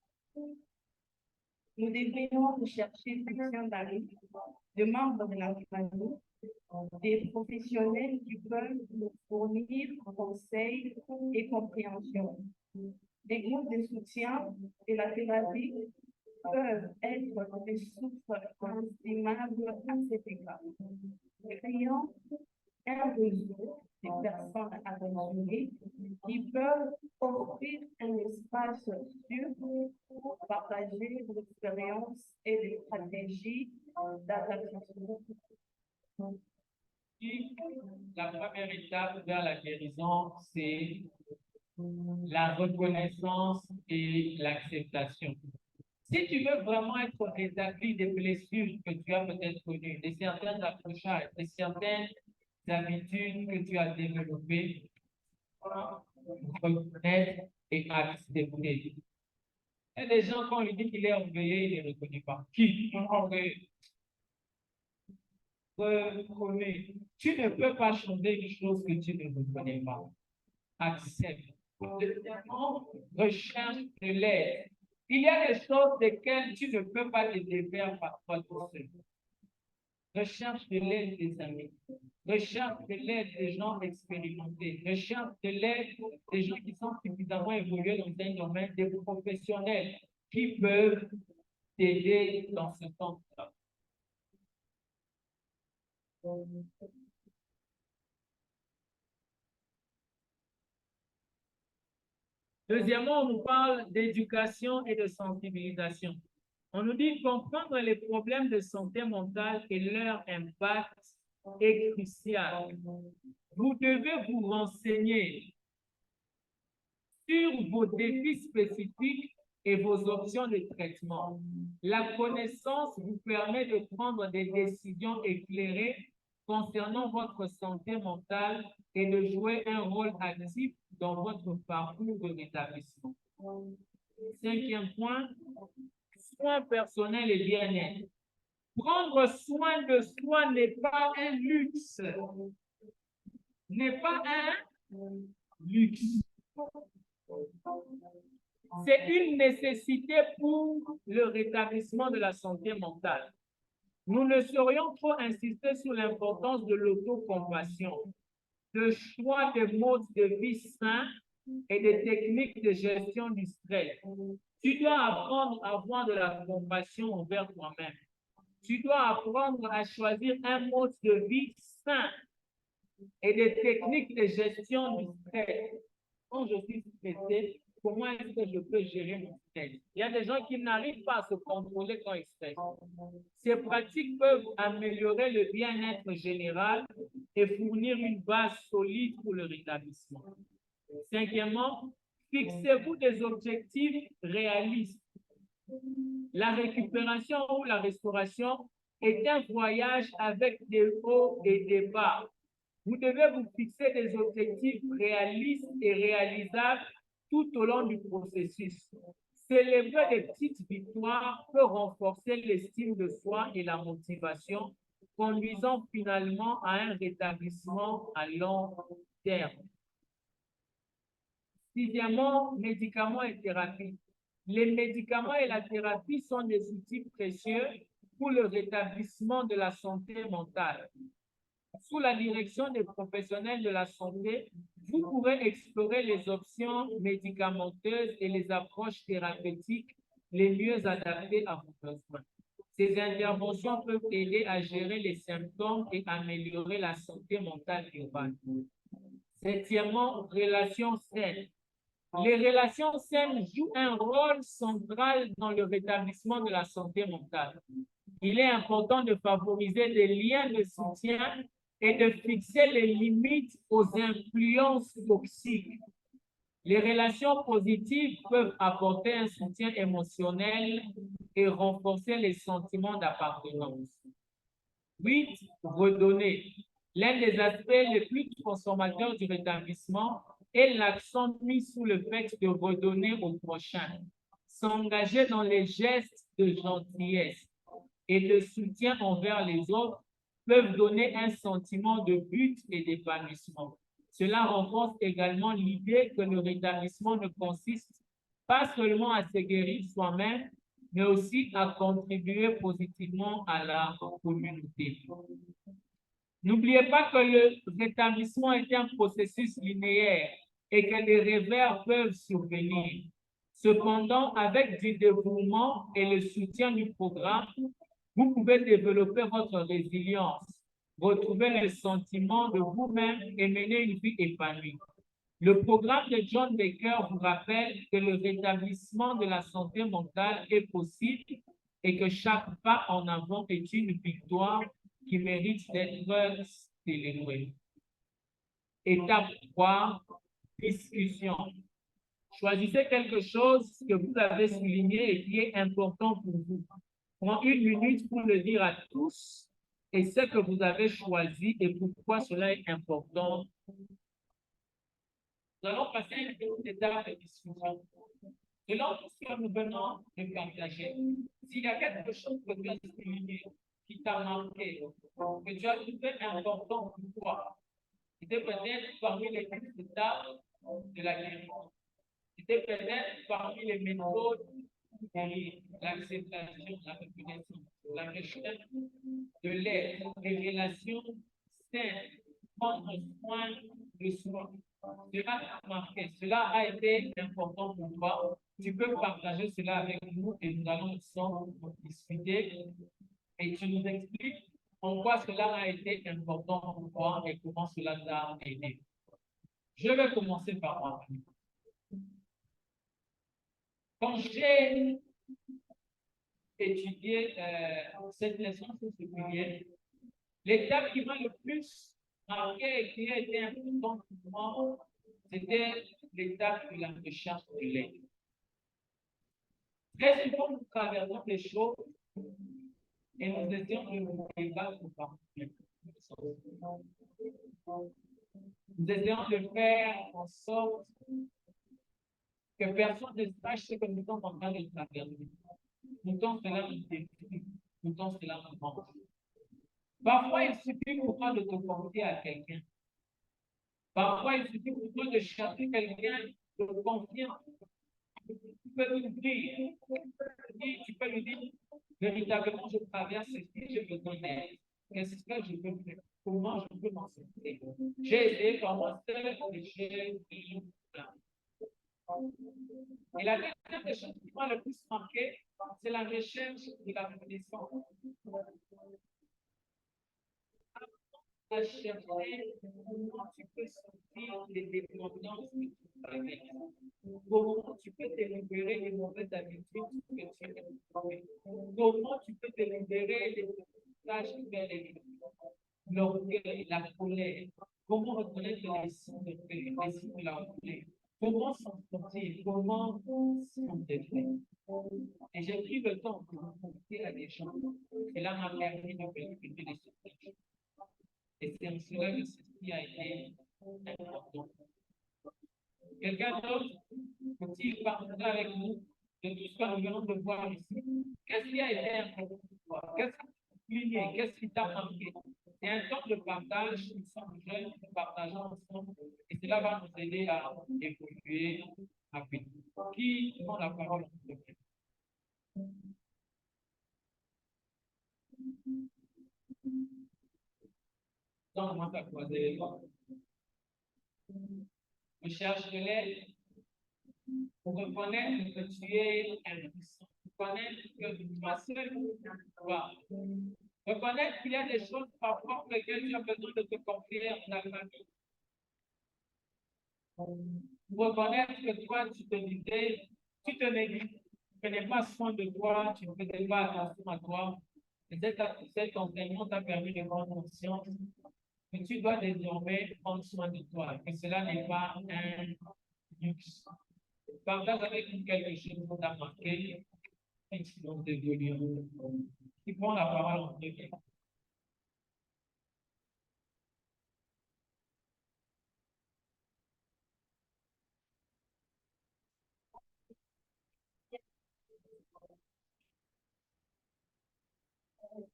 Nous devrions rechercher le soutien d'amis, de membres de la famille, des professionnels qui peuvent nous fournir conseils et compréhension. Des groupes de soutien et la thérapie peuvent être des sources estimables à cet égard. Créant un réseau de personnes attentionnées qui peuvent offrir un espace sûr pour partager l'expérience et les stratégies d'adaptation. La première étape vers la guérison, c'est la reconnaissance et l'acceptation. Si tu veux vraiment être rétabli des blessures que tu as peut-être connues, de certains accrochages, de certaines habitudes que tu as développées, reconnaître et accepter. Il y a des gens, quand on lui dit qu'il est orgueilleux, il ne le reconnaît pas. Qui? Orgueilleux. Reconnais. Tu ne peux pas changer une chose que tu ne reconnais pas. Accepte. Deuxièmement, recherche de l'aide. Il y a des choses desquelles tu ne peux pas te défaire parfois tout seul. Recherche de l'aide des amis. Recherche de l'aide des gens expérimentés. Recherche de l'aide des gens qui sont suffisamment évolués dans un domaine, des professionnels qui peuvent t'aider dans ce sens-là. Deuxièmement, on nous parle d'éducation et de sensibilisation. On nous dit comprendre les problèmes de santé mentale et leur impact est crucial. Vous devez vous renseigner sur vos défis spécifiques et vos options de traitement. La connaissance vous permet de prendre des décisions éclairées concernant votre santé mentale et de jouer un rôle actif dans votre parcours de rétablissement. 5e point, soins personnels et bien-être. Prendre soin de soi n'est pas un luxe. N'est pas un luxe. C'est une nécessité pour le rétablissement de la santé mentale. Nous ne saurions trop insister sur l'importance de l'autocompassion, le choix de modes de vie sains et des techniques de gestion du stress. Tu dois apprendre à avoir de la compassion envers toi-même. Tu dois apprendre à choisir un mode de vie sain et des techniques de gestion du stress. Quand je suis stressé, comment est-ce que je peux gérer mon stress? Il y a des gens qui n'arrivent pas à se contrôler quand ils stressent. Ces pratiques peuvent améliorer le bien-être général et fournir une base solide pour le rétablissement. 5e, fixez-vous des objectifs réalistes. La récupération ou la restauration est un voyage avec des hauts et des bas. Vous devez vous fixer des objectifs réalistes et réalisables tout au long du processus. Célébrer des petites victoires peut renforcer l'estime de soi et la motivation, conduisant finalement à un rétablissement à long terme. 6e, médicaments et thérapie. Les médicaments et la thérapie sont des outils précieux pour le rétablissement de la santé mentale. Sous la direction des professionnels de la santé, vous pourrez explorer les options médicamenteuses et les approches thérapeutiques les mieux adaptées à vos besoins. Ces interventions peuvent aider à gérer les symptômes et améliorer la santé mentale urbaine. 7e, relations saines. Les relations saines jouent un rôle central dans le rétablissement de la santé mentale. Il est important de favoriser des liens de soutien et de fixer les limites aux influences toxiques. Les relations positives peuvent apporter un soutien émotionnel et renforcer les sentiments d'appartenance. 8, redonner. L'un des aspects les plus transformateurs du rétablissement est l'accent mis sur le fait de redonner au prochain, s'engager dans les gestes de gentillesse et de soutien envers les autres peuvent donner un sentiment de but et d'épanouissement. Cela renforce également l'idée que le rétablissement ne consiste pas seulement à se guérir soi-même, mais aussi à contribuer positivement à la communauté. N'oubliez pas que le rétablissement est un processus linéaire et que les revers peuvent survenir. Cependant, avec du dévouement et le soutien du programme, vous pouvez développer votre résilience, retrouver le sentiment de vous-même et mener une vie épanouie. Le programme de John Baker vous rappelle que le rétablissement de la santé mentale est possible et que chaque pas en avant est une victoire qui mérite d'être célébrée. Étape 3, discussion. Choisissez quelque chose que vous avez souligné et qui est important pour vous. Prenez 1 minute pour le dire à tous et ce que vous avez choisi et pourquoi cela est important. Nous allons passer à une petite étape de discussion. Selon tout ce que nous venons de partager, s'il y a quelque chose que tu as souligné, qui t'a marqué, que tu as trouvé important pour toi, c'était peut-être parmi les petites étapes de la guérison. C'était peut-être parmi les méthodes de l'acceptation, la reconnaissance, la recherche de l'aide, des relations saines, prendre soin de soi. Cela a marqué, cela a été important pour toi. Tu peux partager cela avec nous et nous allons ensemble discuter et tu nous expliques en quoi cela a été important pour toi et comment cela t'a aidé. Je vais commencer par moi. Quand j'ai étudié cette leçon sur ce sujet, l'étape qui m'a le plus marqué et qui a été importante pour moi, C'était l'étape de la recherche de l'aide. Très souvent, nous traversons des choses et nous essayons de nous débattre par nous essayons de faire en sorte que personne ne sache ce que nous sommes en train de traverser. Pourtant, cela nous détruit. Pourtant, cela nous manque. Parfois, il suffit pour toi de te confier à quelqu'un. Parfois, il suffit pour toi de chercher quelqu'un de confiance. Tu peux lui dire, véritablement, je traverse ceci, j'ai besoin d'aide. Qu'est-ce que je peux faire? Comment je peux m'en sortir? J'ai essayé par moi seul et j'ai eu plein. Et la deuxième des choses qui m'a le plus marqué, c'est la recherche de la connaissance. À chercher comment tu peux sortir des dépendances que tu traverses. Comment tu peux te libérer des mauvaises habitudes que tu as. Comment tu peux te libérer des tâches qui viennent les l'orgueil, la colère. Comment reconnaître les signes de paix, les signes de la colère. Comment s'en sortir, comment s'en défaire. Et j'ai pris le temps de me confier à des gens. Et là, m'a permis de vérifier les situations. Et c'est en cela que ceci a été important. Quelqu'un d'autre peut-il partager avec nous de tout ce que nous venons de voir ici? Qu'est-ce qui a été important pour toi? Qu'est-ce qui t'a plié? Qu'est-ce qui t'a manqué? C'est un temps de partage, nous sommes jeunes, nous partageons ensemble, et cela va nous aider à évoluer rapidement. Qui prend la parole en premier? Donc, moi, ça croiser les doigts. Je cherche de l'aide pour reconnaître que tu es impuissant. Reconnaître que toi seul ne peux pas. Reconnaître qu'il y a des choses parfois pour lesquelles tu as besoin de te confier dans la famille. Reconnaître que toi, tu te disais, tu te négliges, tu ne prenais pas soin de toi, tu ne faisais pas attention à toi. Et cet enseignement t'a permis de prendre conscience que tu dois désormais prendre soin de toi, que cela n'est pas un luxe. Partage avec nous quelque chose qui t'a marqué, et qui nous évolue. Qui prend la parole en premier?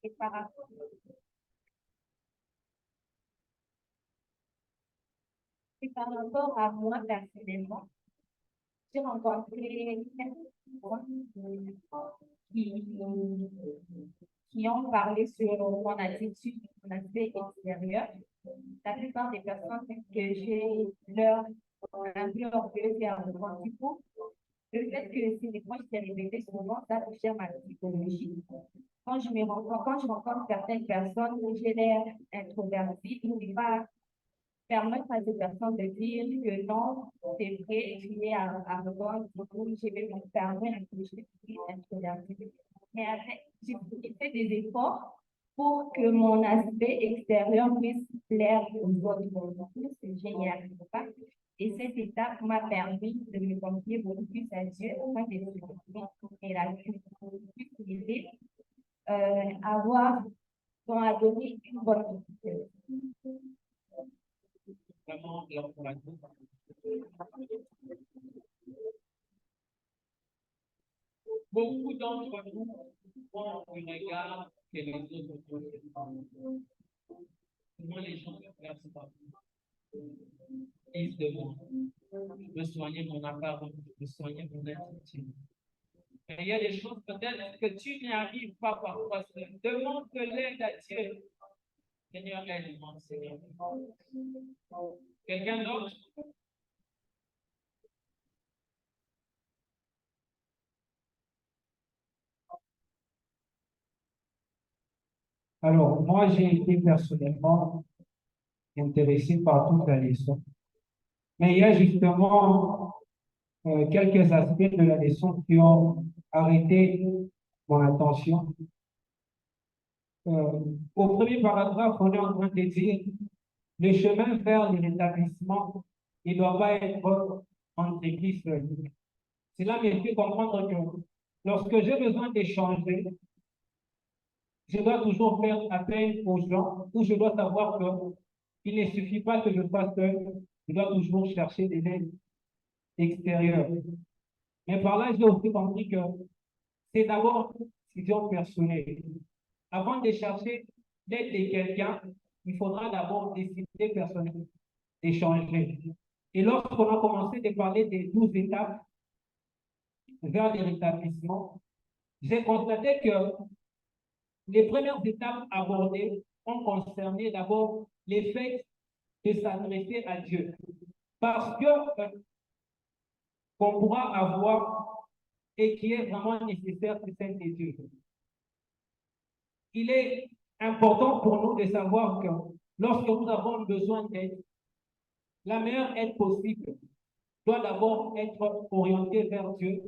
Et par rapport à moi personnellement, j'ai rencontré quelques personnes qui ont parlé sur mon attitude, mon aspect extérieur. La plupart des personnes que j'ai leur un peu orgueilleuse et arrogante. Du coup, le fait que c'est des points qui répété souvent, ça touche à ma psychologie. Quand je rencontre certaines personnes où j'ai l'air introvertie, je ne vais pas permettre à ces personnes de dire que non, c'est vrai, tu es arrogante, du coup, je vais me permettre que je suis introvertie. Mais après, j'ai fait des efforts pour que mon aspect extérieur puisse plaire aux autres. C'est génial, pas? Et cette étape m'a permis de me confier beaucoup plus à Dieu afin de découvrir et la plus l'aider à donner une bonne vie. Vraiment, l'encouragement. Beaucoup d'entre nous ont un regard que les autres ont. Souvent, les gens se placent pas. Ils demandent. Je veux soigner mon apparence, je veux soigner mon attitude. Mais il y a des choses peut-être que tu n'y arrives pas parfois seul. Demande de l'aide à Dieu. Seigneur, aide-moi, Seigneur. Quelqu'un d'autre? Alors, moi, j'ai été personnellement intéressé par toute la leçon. Mais il y a justement quelques aspects de la leçon qui ont arrêté mon attention. Au premier paragraphe, on est en train de dire le chemin vers le rétablissement il ne doit pas être entre églises seules. Cela me fait comprendre que lorsque j'ai besoin d'échanger, je dois toujours faire appel aux gens, ou je dois savoir que il ne suffit pas que je sois seul, je dois toujours chercher des aides extérieures. Mais par là, j'ai aussi compris que c'est d'abord une décision personnelle. Avant de chercher l'aide de quelqu'un, il faudra d'abord décider personnellement d'échanger. Et lorsqu'on a commencé de parler des 12 étapes vers les rétablissements, j'ai constaté que les premières étapes abordées ont concerné d'abord les faits de s'adresser à Dieu. Parce que qu'on pourra avoir et qui est vraiment nécessaire, c'est celle de Dieu. Il est important pour nous de savoir que lorsque nous avons besoin d'aide, la meilleure aide possible doit d'abord être orientée vers Dieu.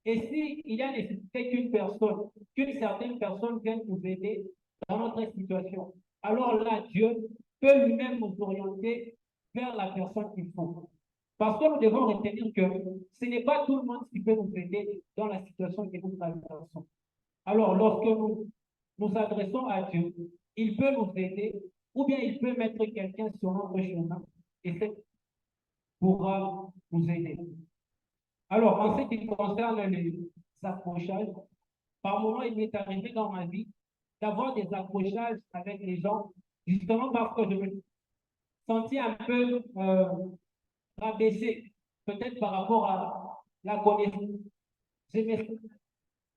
Et s'il y a nécessité qu'une certaine personne vienne nous aider dans notre situation, alors là, Dieu peut lui-même nous orienter vers la personne qu'il faut. Parce que nous devons retenir que ce n'est pas tout le monde qui peut nous aider dans la situation que nous traversons. Alors, lorsque nous nous adressons à Dieu, il peut nous aider ou bien il peut mettre quelqu'un sur notre chemin et c'est pourra nous aider. Alors, en ce qui concerne les accrochages, par moments, il m'est arrivé dans ma vie d'avoir des accrochages avec les gens, justement parce que je me sentais un peu rabaissé, peut-être par rapport à la connaissance. Je me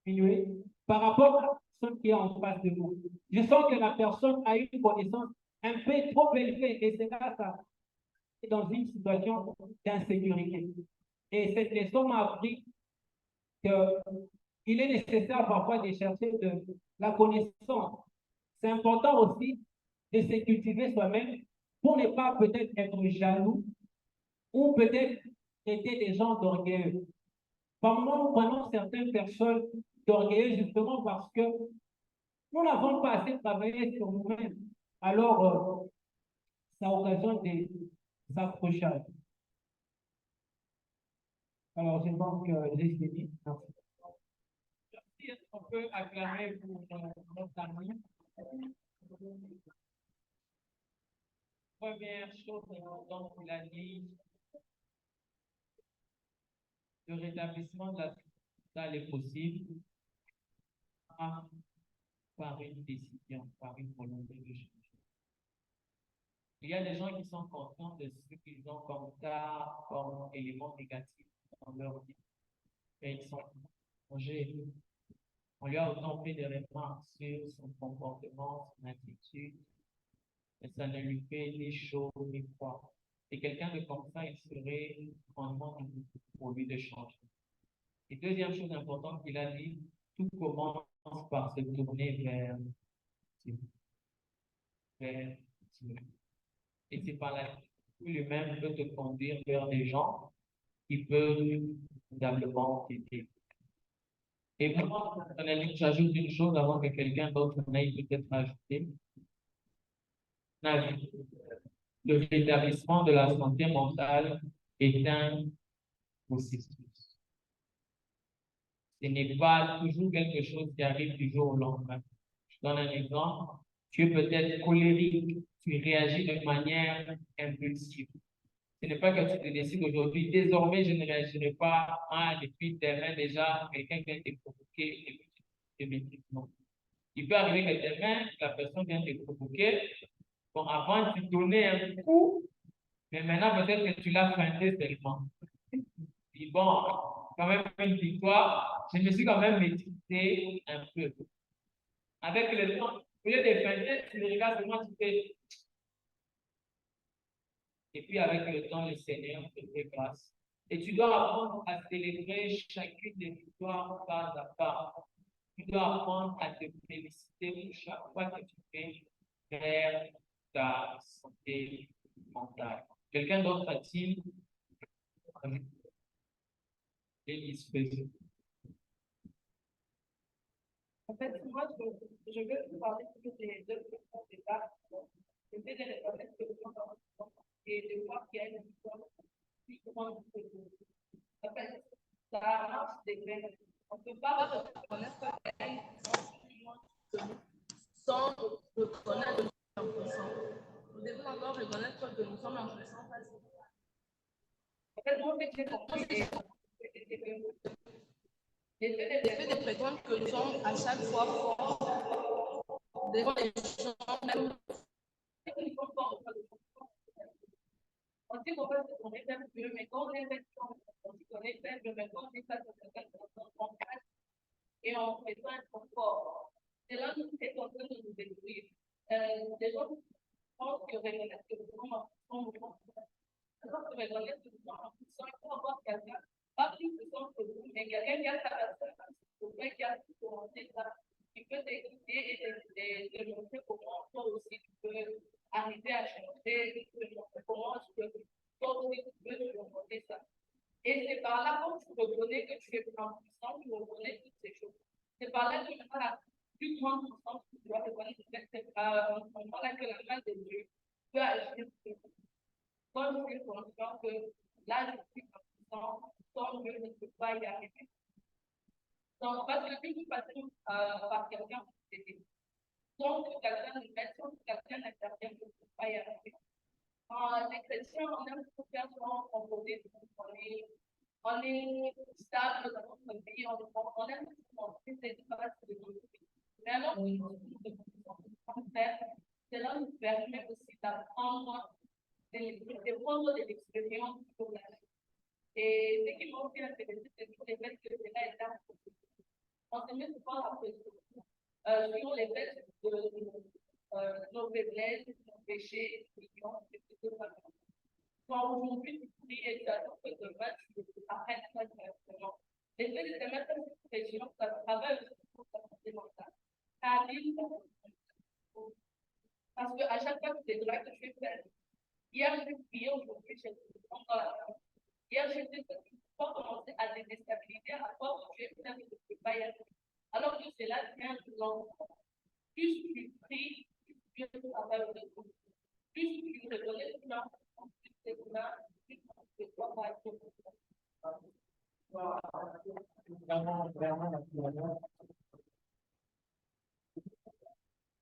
diminué par rapport à ce qui est en face de nous. Je sens que la personne a une connaissance un peu trop élevée et c'est là ça est dans une situation d'insécurité. Et cette leçon m'a appris qu'il est nécessaire parfois de chercher de la connaissance. C'est important aussi de se cultiver soi-même pour ne pas peut-être être jaloux ou peut-être traiter des gens d'orgueilleux. Par moments, nous prenons certaines personnes d'orgueilleux justement parce que nous n'avons pas assez travaillé sur nous-mêmes. Alors, ça occasionne des accrochages. Alors, je pense que j'ai fini. Merci. Est-ce qu'on peut acclamer pour notre ami? Première chose importante qu'il a dit, le rétablissement de la société est possible par une décision, par une volonté de changer. Il y a des gens qui sont conscients de ce qu'ils ont comme tard, comme élément négatif dans leur vie. Et ils sont changés. On lui a autant fait des remarques sur son comportement, son attitude, et ça ne lui fait ni chaud ni froid. Et quelqu'un de comme ça, il serait grandement difficile pour lui de changer. Et deuxième chose importante qu'il a dit, tout commence par se tourner vers Dieu. Et c'est par là que lui-même peut te conduire vers des gens qui peuvent véritablement t'aider. Et moi, j'ajoute une chose avant que quelqu'un d'autre n'aille peut-être ajouter. Le rétablissement de la santé mentale est un processus. Ce n'est pas toujours quelque chose qui arrive du jour au lendemain. Je donne un exemple. Tu es peut-être colérique, tu réagis de manière impulsive. Ce n'est pas que tu te décides aujourd'hui, désormais je ne réagirai pas, depuis demain déjà, quelqu'un vient te provoquer et puis tu te méfies. Non. Il peut arriver que demain, la personne vient te provoquer. Bon, avant, tu donnais un coup, mais maintenant, peut-être que tu l'as feinté seulement. Puis bon, quand même une victoire, je me suis quand même maîtrisé un peu. Avec le temps, au lieu de feinter, tu le regardes seulement, tu fais. Et puis avec le temps, le Seigneur te fait grâce. Et tu dois apprendre à célébrer chacune des victoires pas à pas. Tu dois apprendre à te féliciter pour chaque fois que tu fais vers ta santé mentale. Quelqu'un d'autre a-t-il Élise Bézou. En fait, moi, je veux vous parler sur les deux étapes. Le fait de reconnaître que et de voir qu'il y a une histoire comment en fait, ça marche des graines. On ne peut pas reconnaître qu'elles sans reconnaître que nous sommes puissants. Nous devons encore reconnaître que nous sommes en puissance. En fait, moi, j'ai compris le fait de prétendre que nous sommes à chaque fois forts devant les gens, même on dit qu'on va se connaître un peu, mais quand on est on se connaît un peu, mais quand on est face à quelqu'un, on casse et on fait pas un confort. C'est là que c'est en train de nous détruire. Les gens pensent que reconnaître que nous sommes en puissance, alors que reconnaître que nous sommes en puissance, il faut avoir quelqu'un, pas plus puissant que vous, mais quelqu'un qui a sa personne, qui a commencé ça, qui peut t'écouter et te montrer comment toi aussi tu peux arriver à changer, comment tu peux toi aussi tu peux surmonter ça. Et c'est par là, quand tu reconnais que tu es en puissance, tu reconnais toutes ces choses. C'est par là que tu as la plus grande puissance que tu dois reconnaître. C'est à ce moment-là que la main de Dieu peut agir. Quand je suis conscient que là, je suis en puissance, quand je ne peux pas y arriver. Donc, parce que si vous passez par quelqu'un pour t'aider, donc quelqu'un nous met, donc quelqu'un n'intervient, je ne peux pas y arriver. Les chrétiens, on aime tout faire sans composer, on est stable dans notre vie, on aime tout montrer ces bases de notre vie. Mais alors, cela nous permet aussi d'apprendre, de prendre de l'expérience pour la vie. Et ce qui m'a aussi intéressé, c'est sur les faits que cela est là. On se met souvent la pression sur les faits de nos faiblesses, nos péchés, etc. Quand aujourd'hui, tu pries et tu attends que demain, tu apprennes ça directement. Les faits de te mettre cette pression, ça travaille aussi pour ta santé mentale. Parce qu'à chaque fois que tu es là, que tu fais, hier, j'ai prié, aujourd'hui, j'ai encore la fin. Hier, j'ai dit que tu peux commencer à te déstabiliser à force que tu es peut-être que tu ne peux pas y aller. Alors que cela vient de l'enfant. Plus tu pries, plus Dieu travaille de toi. Plus tu reconnais que tu as plus c'est là, plus tu ne dois pas être.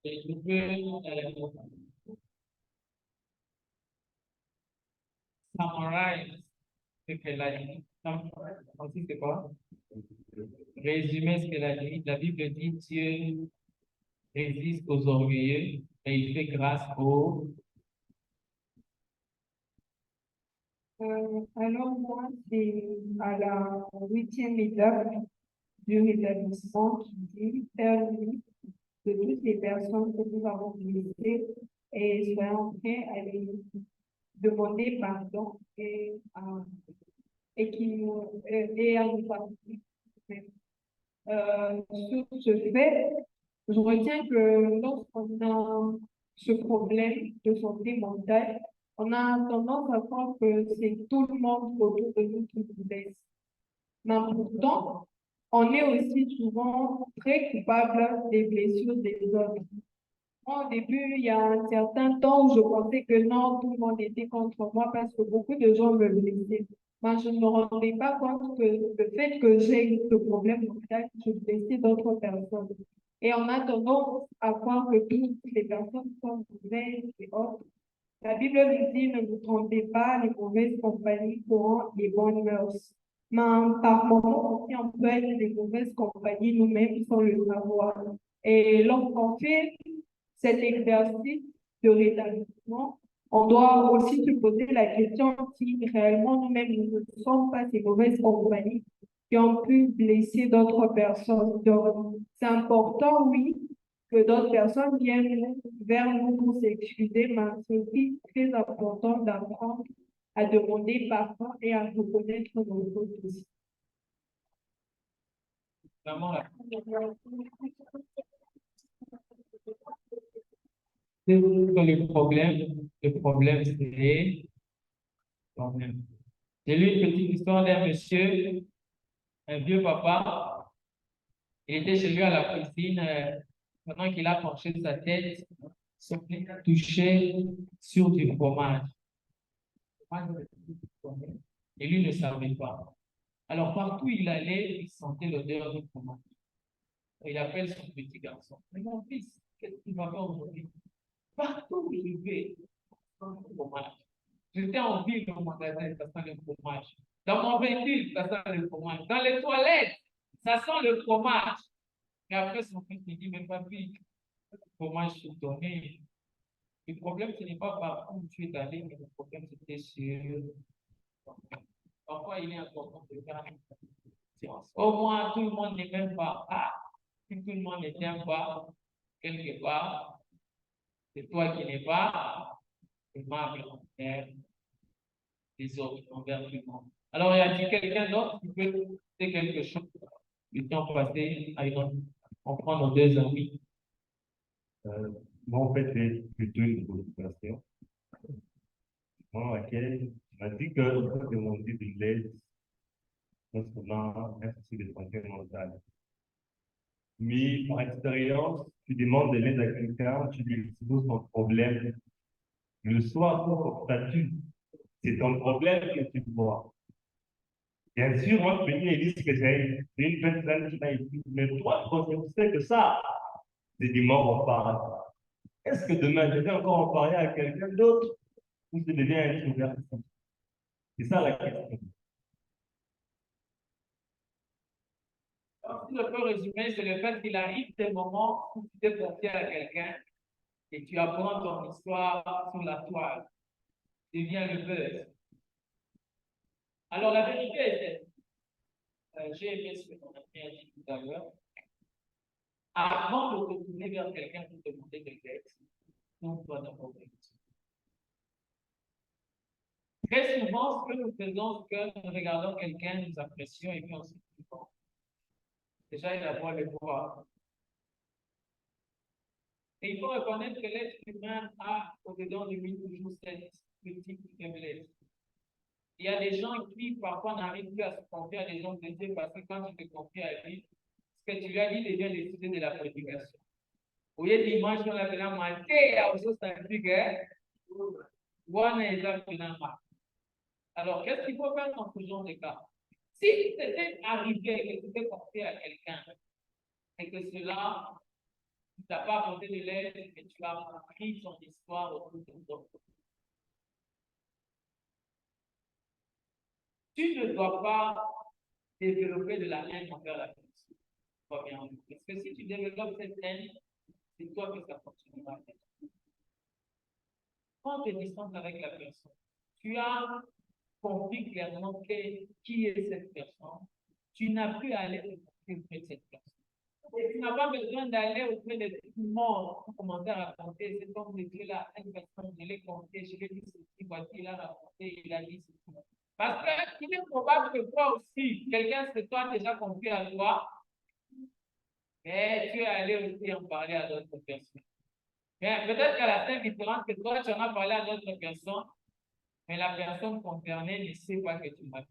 Et je peux summarize ce qu'elle a dit. Ensuite, c'est quoi? Résumer ce qu'elle a dit. La Bible dit Dieu résiste aux orgueilleux et il fait grâce aux. Alors moi, c'est à la 8e étape du rétablissement qui dit faire lui de toutes les personnes que nous avons blessées et soyons prêts à les demander pardon et qui nous et à nous pardonner. Sur ce fait, je retiens que lorsqu'on a ce problème de santé mentale, on a tendance à croire que c'est tout le monde autour de nous qui nous blesse. Mais pourtant, on est aussi souvent très coupable des blessures des autres. Moi, au début, il y a un certain temps où je pensais que non, tout le monde était contre moi parce que beaucoup de gens me blessaient. Moi, je ne me rendais pas compte que le fait que j'ai ce problème mental, je blessais d'autres personnes. Et on a tendance à croire que toutes les personnes sont mauvaises et autres. La Bible nous dit, ne vous trompez pas, les mauvaises compagnies courant les bonnes mœurs. Mais par moments aussi, on peut être des mauvaises compagnies nous-mêmes sans le savoir. Et lorsqu'on fait cet exercice de rétablissement, on doit aussi se poser la question si réellement nous-mêmes nous ne sommes pas ces mauvaises compagnies qui ont pu blesser d'autres personnes. Donc, c'est important, oui, que d'autres personnes viennent vers nous pour s'excuser, mais c'est aussi très important d'apprendre à demander pardon et à reconnaître nos fautes aussi. Vraiment, le problème, c'est problème. J'ai lu une petite histoire d'un monsieur, un vieux papa. Il était chez lui à la cuisine, pendant qu'il a penché sa tête, son nez touchait sur du fromage. Et lui ne savait pas. Alors, partout où il allait, il sentait l'odeur du fromage. Il appelle son petit garçon. Mais mon fils, qu'est-ce qu'il va faire aujourd'hui? Partout où je vais, ça sent le fromage. J'étais en ville au magasin, ça sent le fromage. Dans mon véhicule, ça sent le fromage. Dans les toilettes, ça sent le fromage. Et après, son fils me dit, mais papi, le fromage se donné. Le problème, ce n'est pas par où tu es allé, mais le problème, c'était sur. Parfois, il est important de faire une différence. Au moins, tout le monde n'est même pas. Ah, si tout le monde ne t'aime pas, quelque part, c'est toi qui n'es pas aimable envers les autres, envers tout le monde. Alors, il y a dit quelqu'un d'autre qui peut dire quelque chose. Le temps passé, à une autre. On prend nos deux amis. Moi, en fait, j'ai plutôt une préoccupation dans laquelle on m'a dit qu'on peut demander de l'aide lorsqu'on a un souci de santé mentale. Mais par expérience, tu demandes de l'aide à quelqu'un, tu lui exposes ton problème. Le soir, ton statut, c'est ton problème que tu vois. Bien sûr, moi, je peux dire, Élise, que c'est une personne qui m'a écrit, mais toi, quand tu sais que ça, c'est du mort en parle. Est-ce que demain, je vais encore en parler à quelqu'un d'autre ou je deviens introverti? C'est ça la question. Alors, si je peux résumer, c'est le fait qu'il arrive des moments où tu t'es confié à quelqu'un et tu apprends ton histoire sur la toile. Devient le buzz. Alors, la vérité est j'ai aimé ce que ton ami a dit tout à l'heure. Avant de te tourner vers quelqu'un pour te demander de l'aide, tourne-toi d'abord vers Dieu. Très souvent, ce que nous faisons, c'est que nous regardons quelqu'un, nous apprécions et puis ensuite nous pensons. Déjà, il a beau le voir. Et il faut reconnaître que l'être humain a au-dedans de lui toujours cette petite faiblesse. Il y a des gens qui parfois n'arrivent plus à se confier à des gens de Dieu parce que quand tu te confies à lui, ce que tu lui as dit devient le sujet de la prédication. Au lieu dimanche, on a bien manqué à ce stade. Alors, qu'est-ce qu'il faut faire dans ce genre de cas? Si c'était arrivé que tu t'es confié à quelqu'un et que cela ne t'a pas apporté de l'aide et que tu as appris son histoire autour de toi, tu ne dois pas développer de la haine envers la personne. Parce que si tu développes cette haine, c'est toi que ça continuera. Quand tu es distance avec la personne, tu as compris clairement qui est cette personne. Tu n'as plus à aller auprès de cette personne. Et tu n'as pas besoin d'aller auprès de tout le monde pour commencer à raconter. C'est comme le Dieu là, une personne, je l'ai compté, je l'ai dit ceci, voici, il a raconté, il a dit ceci. Parce qu'il est probable que toi aussi, quelqu'un de toi déjà compris à toi, mais tu es allé aussi en parler à d'autres personnes. Mais peut-être qu'à la seule différence que toi, tu en as parlé à d'autres personnes, mais la personne concernée ne sait pas que tu m'as dit.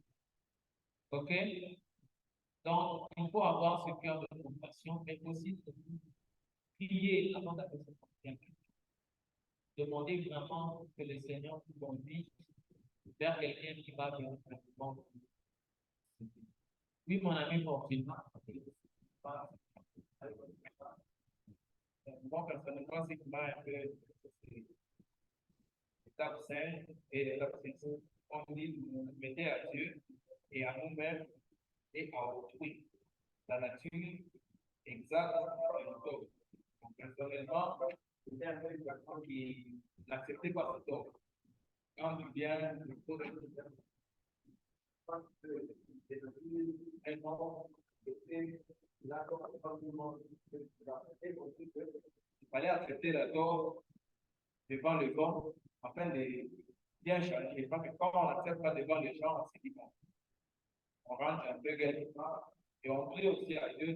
OK? Donc, il faut avoir ce cœur de compassion, mais aussi prier avant d'appeler ce problème. Demander vraiment que le Seigneur vous conduise vers quelqu'un qui va bien pratiquement. Oui, mon ami, fortunément. Moi, personnellement, c'est qui m'a un peu l'étape 5 et l'étape 6. On dit de nous mettre à Dieu et à nous-mêmes et à autrui. La nature exacte de notre homme. Donc, personnellement, c'était un peu une personne qui n'acceptait pas ce tort. Quand tu viens, il faut il fallait accepter la tort devant le corps afin de bien changer. Parce que quand on n'accepte pas devant les gens, c'est différent. On rentre un peu gaiement et on prie aussi à Dieu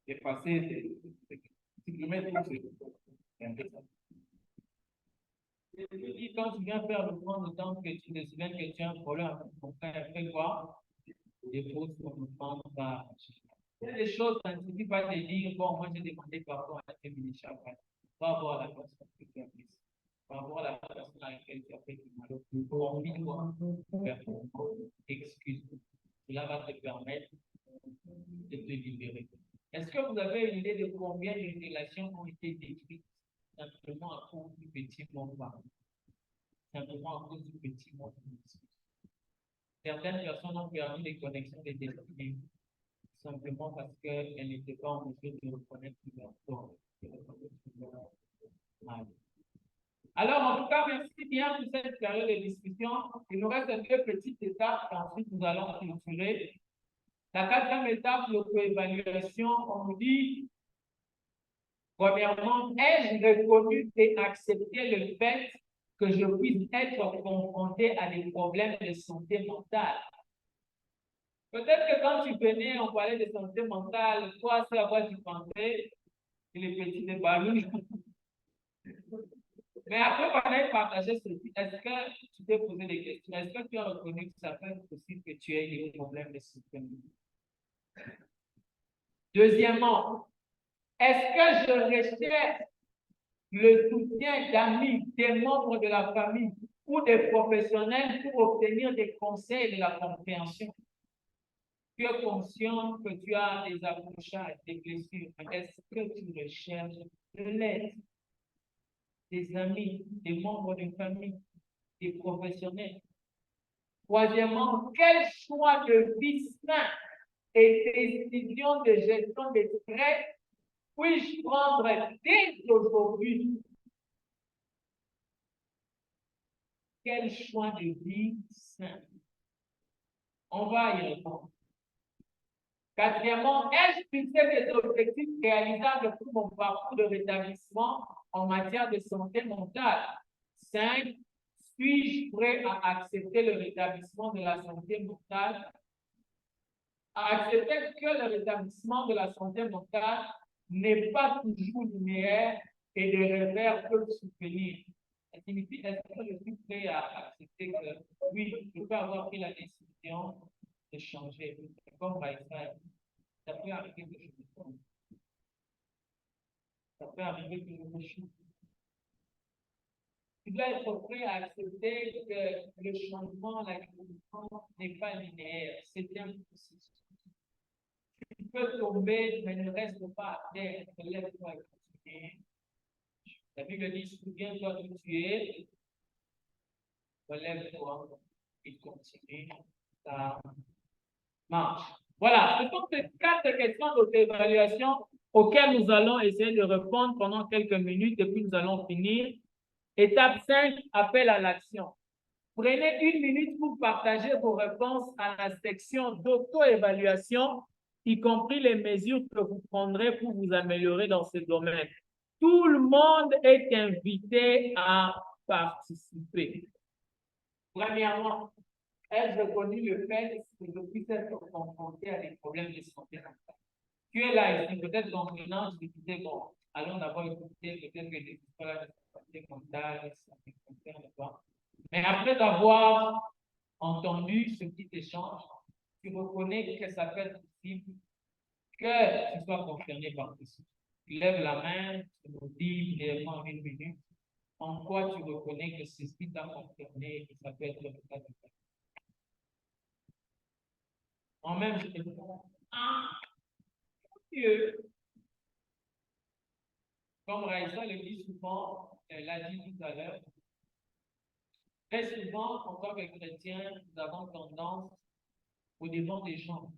d'effacer, supprimer tout ce et quand tu viens faire le point de temps que tu te souviens que tu as un problème avec ton frère, fais quoi? Dépose ton enfant par. Il y a des choses, ça ne suffit pas de dire, bon, moi j'ai demandé pardon à Dieu, mais pas avoir la personne que tu as prise. par rapport à la personne à laquelle tu as fait du mal. Convie-toi, excuse. Cela va te permettre de te libérer. Est-ce que vous avez une idée de combien de relations ont été détruites simplement à cause du petit monde? Simplement à cause du petit monde. Certaines personnes ont perdu les connexions des destinées simplement parce qu'elles n'étaient pas en mesure de reconnaître leur tort. Alors, en tout cas, merci bien pour cette période de discussion. Il nous reste deux petites étapes et ensuite nous allons clôturer. La quatrième étape, l'auto-évaluation, on nous dit, premièrement, ai-je reconnu et accepté le fait que je puisse être confronté à des problèmes de santé mentale? Peut-être que quand tu venais, on parlait de santé mentale, toi, c'est à quoi tu pensais, les petits des ballons. Mais après, on a partagé ceci. Est-ce que tu t'es posé des questions? Est-ce que tu as reconnu que ça peut être possible que tu aies des problèmes de santé mentale? Deuxièmement, est-ce que je recherche le soutien d'amis, des membres de la famille ou des professionnels pour obtenir des conseils et de la compréhension? Tu es conscient que tu as des accrochages, des blessures. Est-ce que tu recherches de l'aide, des amis, des membres de famille, des professionnels? Troisièmement, quel choix de vie sain et décision de gestion des stress puis-je prendre dès aujourd'hui? Quel choix de vie sain? On va y répondre. Quatrièmement, ai-je fixé des objectifs réalisables pour mon parcours de rétablissement en matière de santé mentale? 5. Suis-je prêt à accepter le rétablissement de la santé mentale? À accepter que le rétablissement de la santé mentale n'est pas toujours linéaire et des revers peuvent survenir. Ça signifie, est-ce que je suis prêt à accepter que oui, je peux avoir pris la décision de changer? Comme Raïssa, ça peut arriver que je me trompe. Ça peut arriver que je me chute. Tu dois être prêt à accepter que le changement, la l'évolution n'est pas linéaire. C'est un processus. Tu peux tomber, mais ne reste pas à terre. Lève-toi et continue. La Bible dit, souviens-toi que tu es. Relève-toi et continue. Ça marche. Voilà, ce sont ces 4 questions d'auto-évaluation auxquelles nous allons essayer de répondre pendant quelques minutes et puis nous allons finir. Étape 5, appel à l'action. Prenez 1 minute pour partager vos réponses à la section d'auto-évaluation, y compris les mesures que vous prendrez pour vous améliorer dans ce domaine. Tout le monde est invité à participer. Premièrement, ai-je reconnu le fait que je puisse être confronté à des problèmes de santé mentale? Tu es là ici, peut-être en venant, je disais, bon, allons d'abord écouter peut-être que des histoires de santé mentale, ça ne concerne pas. Mais après avoir entendu ce petit échange, tu reconnais que ça peut être possible que tu sois concerné par ceci. Tu lèves la main, tu nous dis brièvement en 1 minute, en quoi tu reconnais que ceci t'a concerné et que ça peut être le cas de ta vie. En même, je te dis, ah, Dieu. Comme Raïssa le dit souvent, elle l'a dit tout à l'heure, très souvent, en tant que chrétien, nous avons tendance, au devant des gens,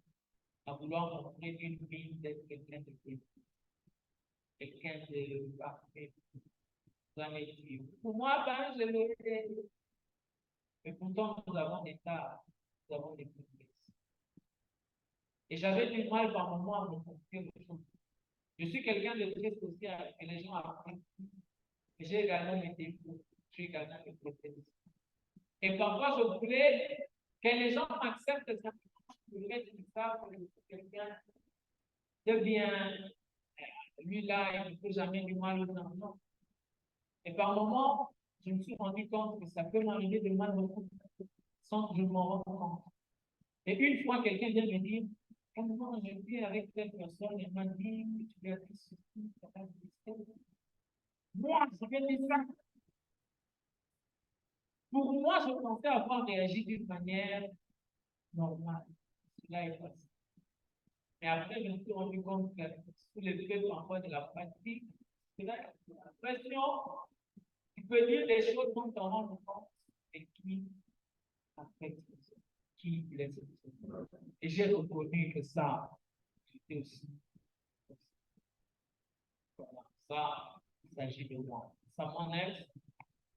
à vouloir montrer une vie d'être quelqu'un de Dieu, quelqu'un de parfait. Pour moi, ben, je le fais. Mais pourtant, nous avons des tares, nous avons des complexes. Et j'avais du mal par moment à me confier aux choses. Je suis quelqu'un de très social et les gens apprennent. J'ai également mes défauts, j'ai également mes problèmes. Et parfois, je voulais que les gens acceptent simplement que je savent que je suis quelqu'un de bien. Lui, là, il ne peut jamais du mal aux enfants. Et par moments, je me suis rendu compte que ça peut m'arriver de mal beaucoup sans que je m'en rende compte. Et une fois, quelqu'un vient me dire, comment je vis avec telle personne, elle m'a dit que tu as fait ceci, tu as fait ceci. Moi, je vais dire ça. Pour moi, je pensais avoir réagi d'une manière normale. Cela est passé. Mais après, je me suis rendu compte que sous l'effet parfois de la pratique, c'est là l'impression, tu peux dire des choses sans t'en rendre compte, et qui affectent, qui blesse. Et j'ai reconnu que ça, j'étais aussi. Voilà, ça, il s'agit de moi. Ça m'enlève.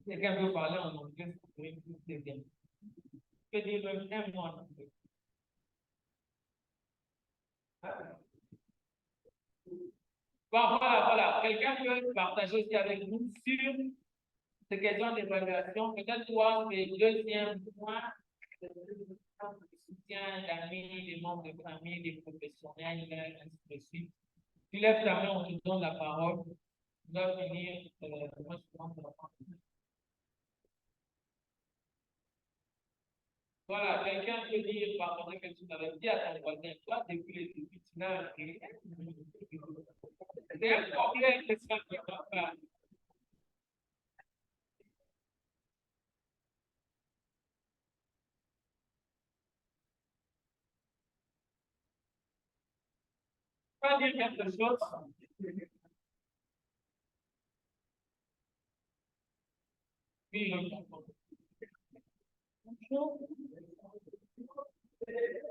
Quelqu'un veut parler en anglais, c'est bien. Je peux dire le même mot en anglais. Bon, voilà. Quelqu'un peut partager aussi avec nous sur ces questions d'évaluation. Peut-être toi, c'est le deuxième point, le soutien d'amis, des membres de famille, des professionnels, ainsi de suite. Tu lèves ta main, on te donne la parole. On doit finir. Moi, je pense voilà, quelqu'un peut dire, partager quelque chose avec dit à ton voisin, toi, depuis le début, tu n'as rien. C'est un problème que ça ne va pas. Pas dire quelque chose. Oui, je comprends. Bonjour.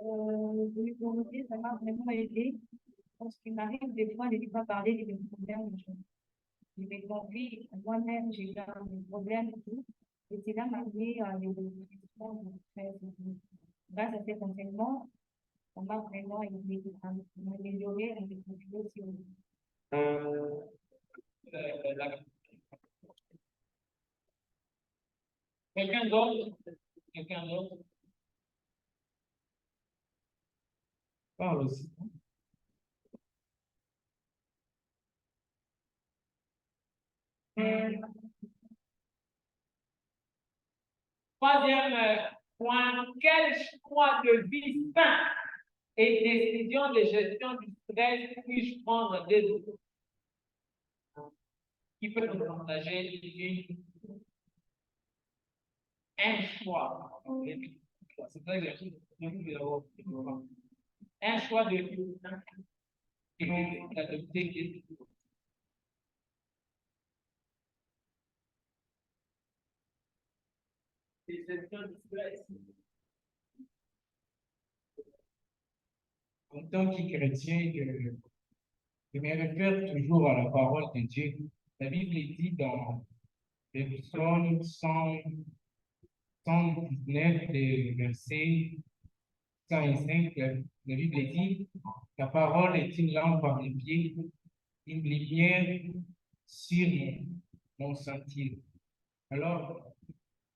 Oui, pour vous dire, ça m'a vraiment aidé. Parce qu'il m'arrive des fois de ne pas parler de mes problèmes. Je vais confier à moi-même, j'ai des problèmes et tout. Et c'est là m'arriver à des discussions. Grâce à cet enseignement, ça m'a vraiment aidé à m'améliorer, à me confier sur Quelqu'un d'autre? Quelqu'un d'autre? Parle aussi. Troisième point, quel choix de vie sain et décision de gestion du stress puis-je prendre des autres? Qui peut nous partager un choix? C'est ça que un choix de vie sain et d'adopter. En tant que chrétien, je me réfère toujours à la parole de Dieu. La Bible dit dans le psaume 119, verset 105, la Bible dit, la parole est une lampe à mes pieds, une lumière sur mon sentier. Alors,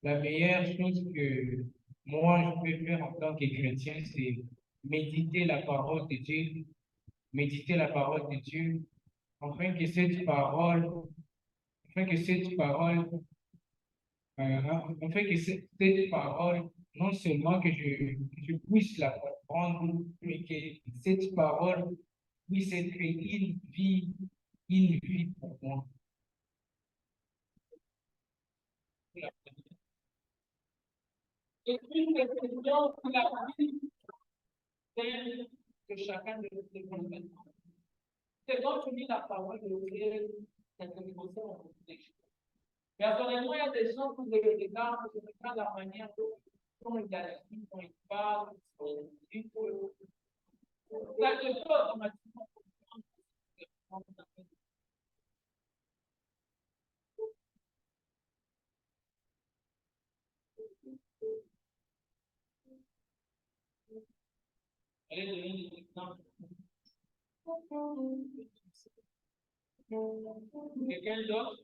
la meilleure chose que moi je peux faire en tant que chrétien, c'est méditer la parole de Dieu, méditer la parole de Dieu, afin que cette parole, afin que cette parole, cette parole, non seulement que je puisse la comprendre, mais que cette parole puisse être une vie pour moi. Et puis, les questions pour la vie, c'est que chacun de nous développe. C'est quand tu lis la parole de Dieu, c'est que nous sommes personnellement, il y a des gens qui regardent, je regarde la manière dont ils agissent, dont ils parlent, ça te fait automatiquement. Allez donner des exemples. Quelqu'un d'autre?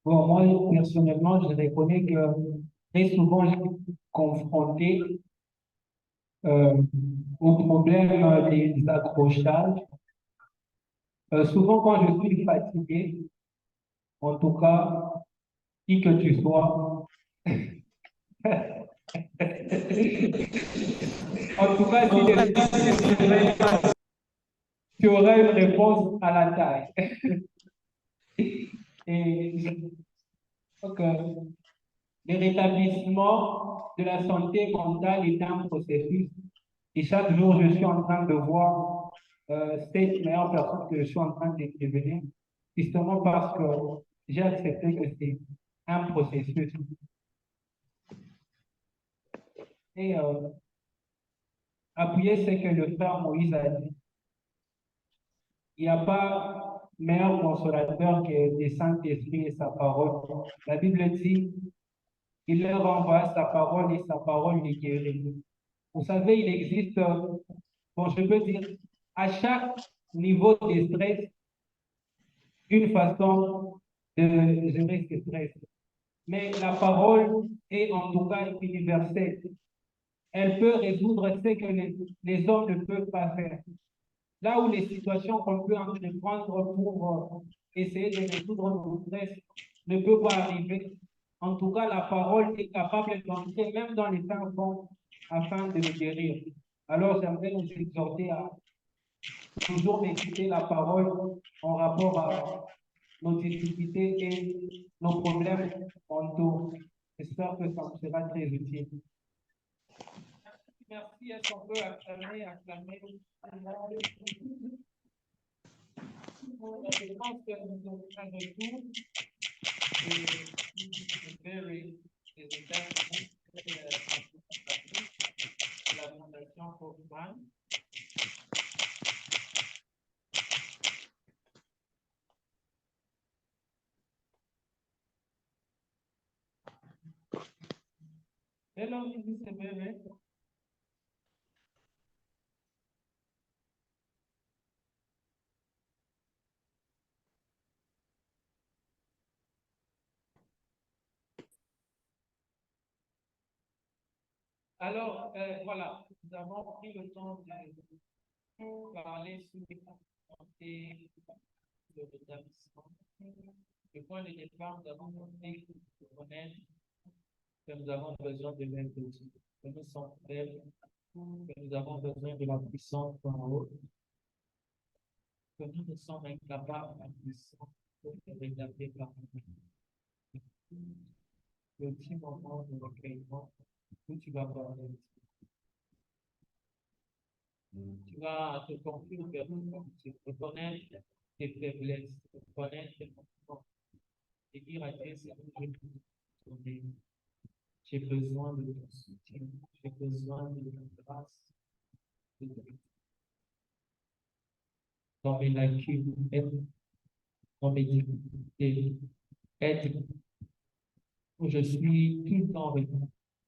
Bon, moi, personnellement, je reconnais que très souvent, je suis confronté au problème des accrochages. Souvent, quand je suis fatigué, en tout cas, qui que tu sois, En tout cas, tu auras une réponse à la taille. Et donc, le rétablissement de la santé mentale est un processus. Et chaque jour, je suis en train de voir cette meilleure personne que je suis en train de devenir, justement parce que j'ai accepté que c'est un processus. Et appuyer ce que le frère Moïse a dit. Il n'y a pas meilleur consolateur que le Saint-Esprit et sa parole. La Bible dit, il leur envoie sa parole et sa parole les guérit. Vous savez, il existe, bon, je peux dire, à chaque niveau de stress, une façon de gérer ce stress. Mais la parole est en tout cas universelle. Elle peut résoudre ce que les hommes ne peuvent pas faire. Là où les situations qu'on peut entreprendre pour essayer de résoudre nos stress ne peuvent pas arriver, en tout cas, la parole est capable d'entrer même dans les fins fonds afin de nous guérir. Alors, j'aimerais nous exhorter à toujours méditer la parole en rapport à nos difficultés et nos problèmes mentaux. J'espère que ça vous sera très utile. Merci, est-ce qu'on peut acclamer? Je pense que nous avons un retour de la Fondation Hoffman. Hello, Mrs. Bebe. Alors, voilà, nous avons pris le temps de parler sur les santé, le rétablissement. Le point de départ, nous avons montré de reconnaître que nous avons besoin de l'aide de Dieu, que nous sommes faibles, que nous avons besoin de la puissance en haut, que nous ne sommes incapables de la puissance de rétablir par nous. Le petit moment de recueillement où tu vas parler. Tu vas te confier vers toi, reconnaître tes faiblesses, reconnaître tes manquements et dire à Dieu, c'est j'ai besoin de ton soutien, j'ai besoin de ta grâce, de ton dans mes lacunes, aide, dans mes difficultés, aide où je suis tout le temps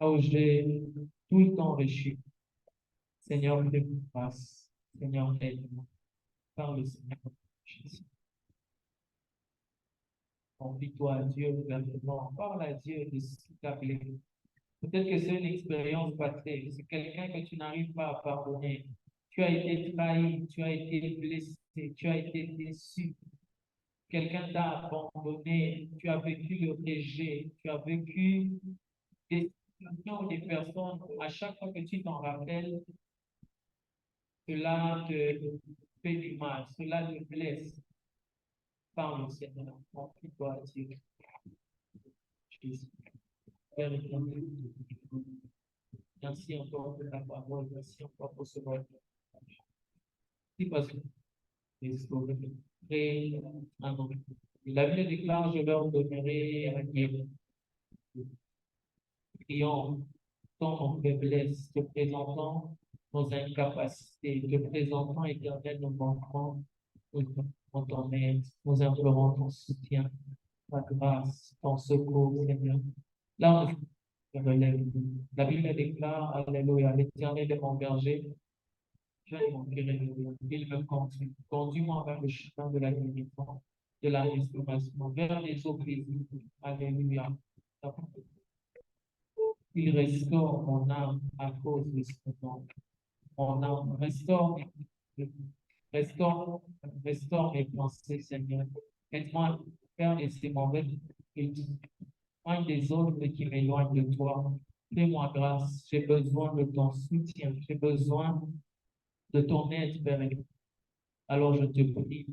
où j'ai tout le temps réussi. Seigneur, fais-moi grâce. Seigneur, aide-moi. Par le Seigneur Jésus. Confie-toi à Dieu ouvertement. Parle à Dieu de ce qui t'a blessé. Peut-être que c'est une expérience passée. C'est quelqu'un que tu n'arrives pas à pardonner. Tu as été trahi, tu as été blessé, tu as été déçu. Quelqu'un t'a abandonné, tu as vécu le rejet, tu as vécu des situations ou des personnes. À chaque fois que tu t'en rappelles, cela te fait du mal, cela te blesse. Parle au Seigneur, confie-toi à Dieu. Jésus. Père éternel, merci encore pour ta parole, merci encore pour ce mot. Si parce que la Bible déclare, je leur donnerai à Dieu. Prions dans nos faiblesses, te présentant nos incapacités, te présentant éternel nos manquements, nous ton aide, nous implorons ton soutien, ta grâce, ton secours, Seigneur. Là, on se relève. La Bible déclare, Alléluia, l'Éternel est mon berger, je ne manquerai de rien. Il me conduit. Conduis-moi vers le chemin de la guérison, de la restauration, vers les eaux paisibles. Alléluia. Il restaure mon âme à cause de ce nom. Mon âme restaure mes pensées, Seigneur. Aide-moi, Père, et c'est mauvais. Éloigne des autres qui m'éloignent de toi. Fais-moi grâce, j'ai besoin de ton soutien, j'ai besoin de ton aide, Père éternel. Alors je te prie,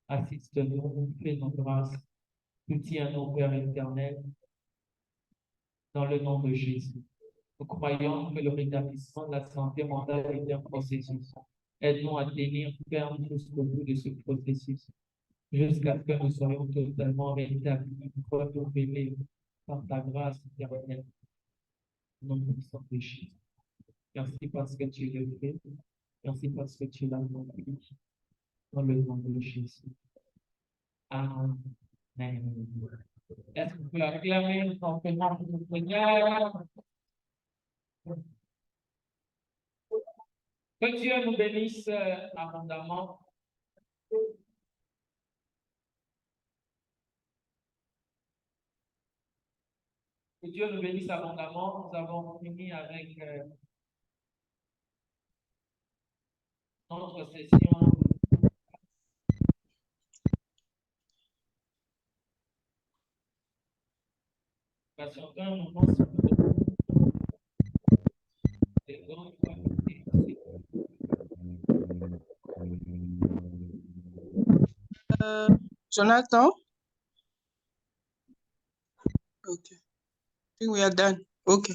assiste-nous, fais-nous grâce, soutiens-nous, Père éternel, dans le nom de Jésus. Nous croyons que le rétablissement de la santé mentale est un processus. Aide-nous à tenir ferme jusqu'au bout de ce processus, jusqu'à ce que nous soyons totalement rétablis, renouvelés par ta grâce éternelle. Au nom puissant de Jésus. Merci parce que tu le fais. Merci parce que tu l'as accompli. Dans le nom de Jésus. Amen. Est-ce qu'on peut acclamer fortement pour le Seigneur? Que Dieu nous bénisse abondamment. Que Dieu nous bénisse abondamment. Nous avons fini avec notre session. Patientez un moment, s'il vous plaît. Jonathan? Okay. I think we are done. Okay.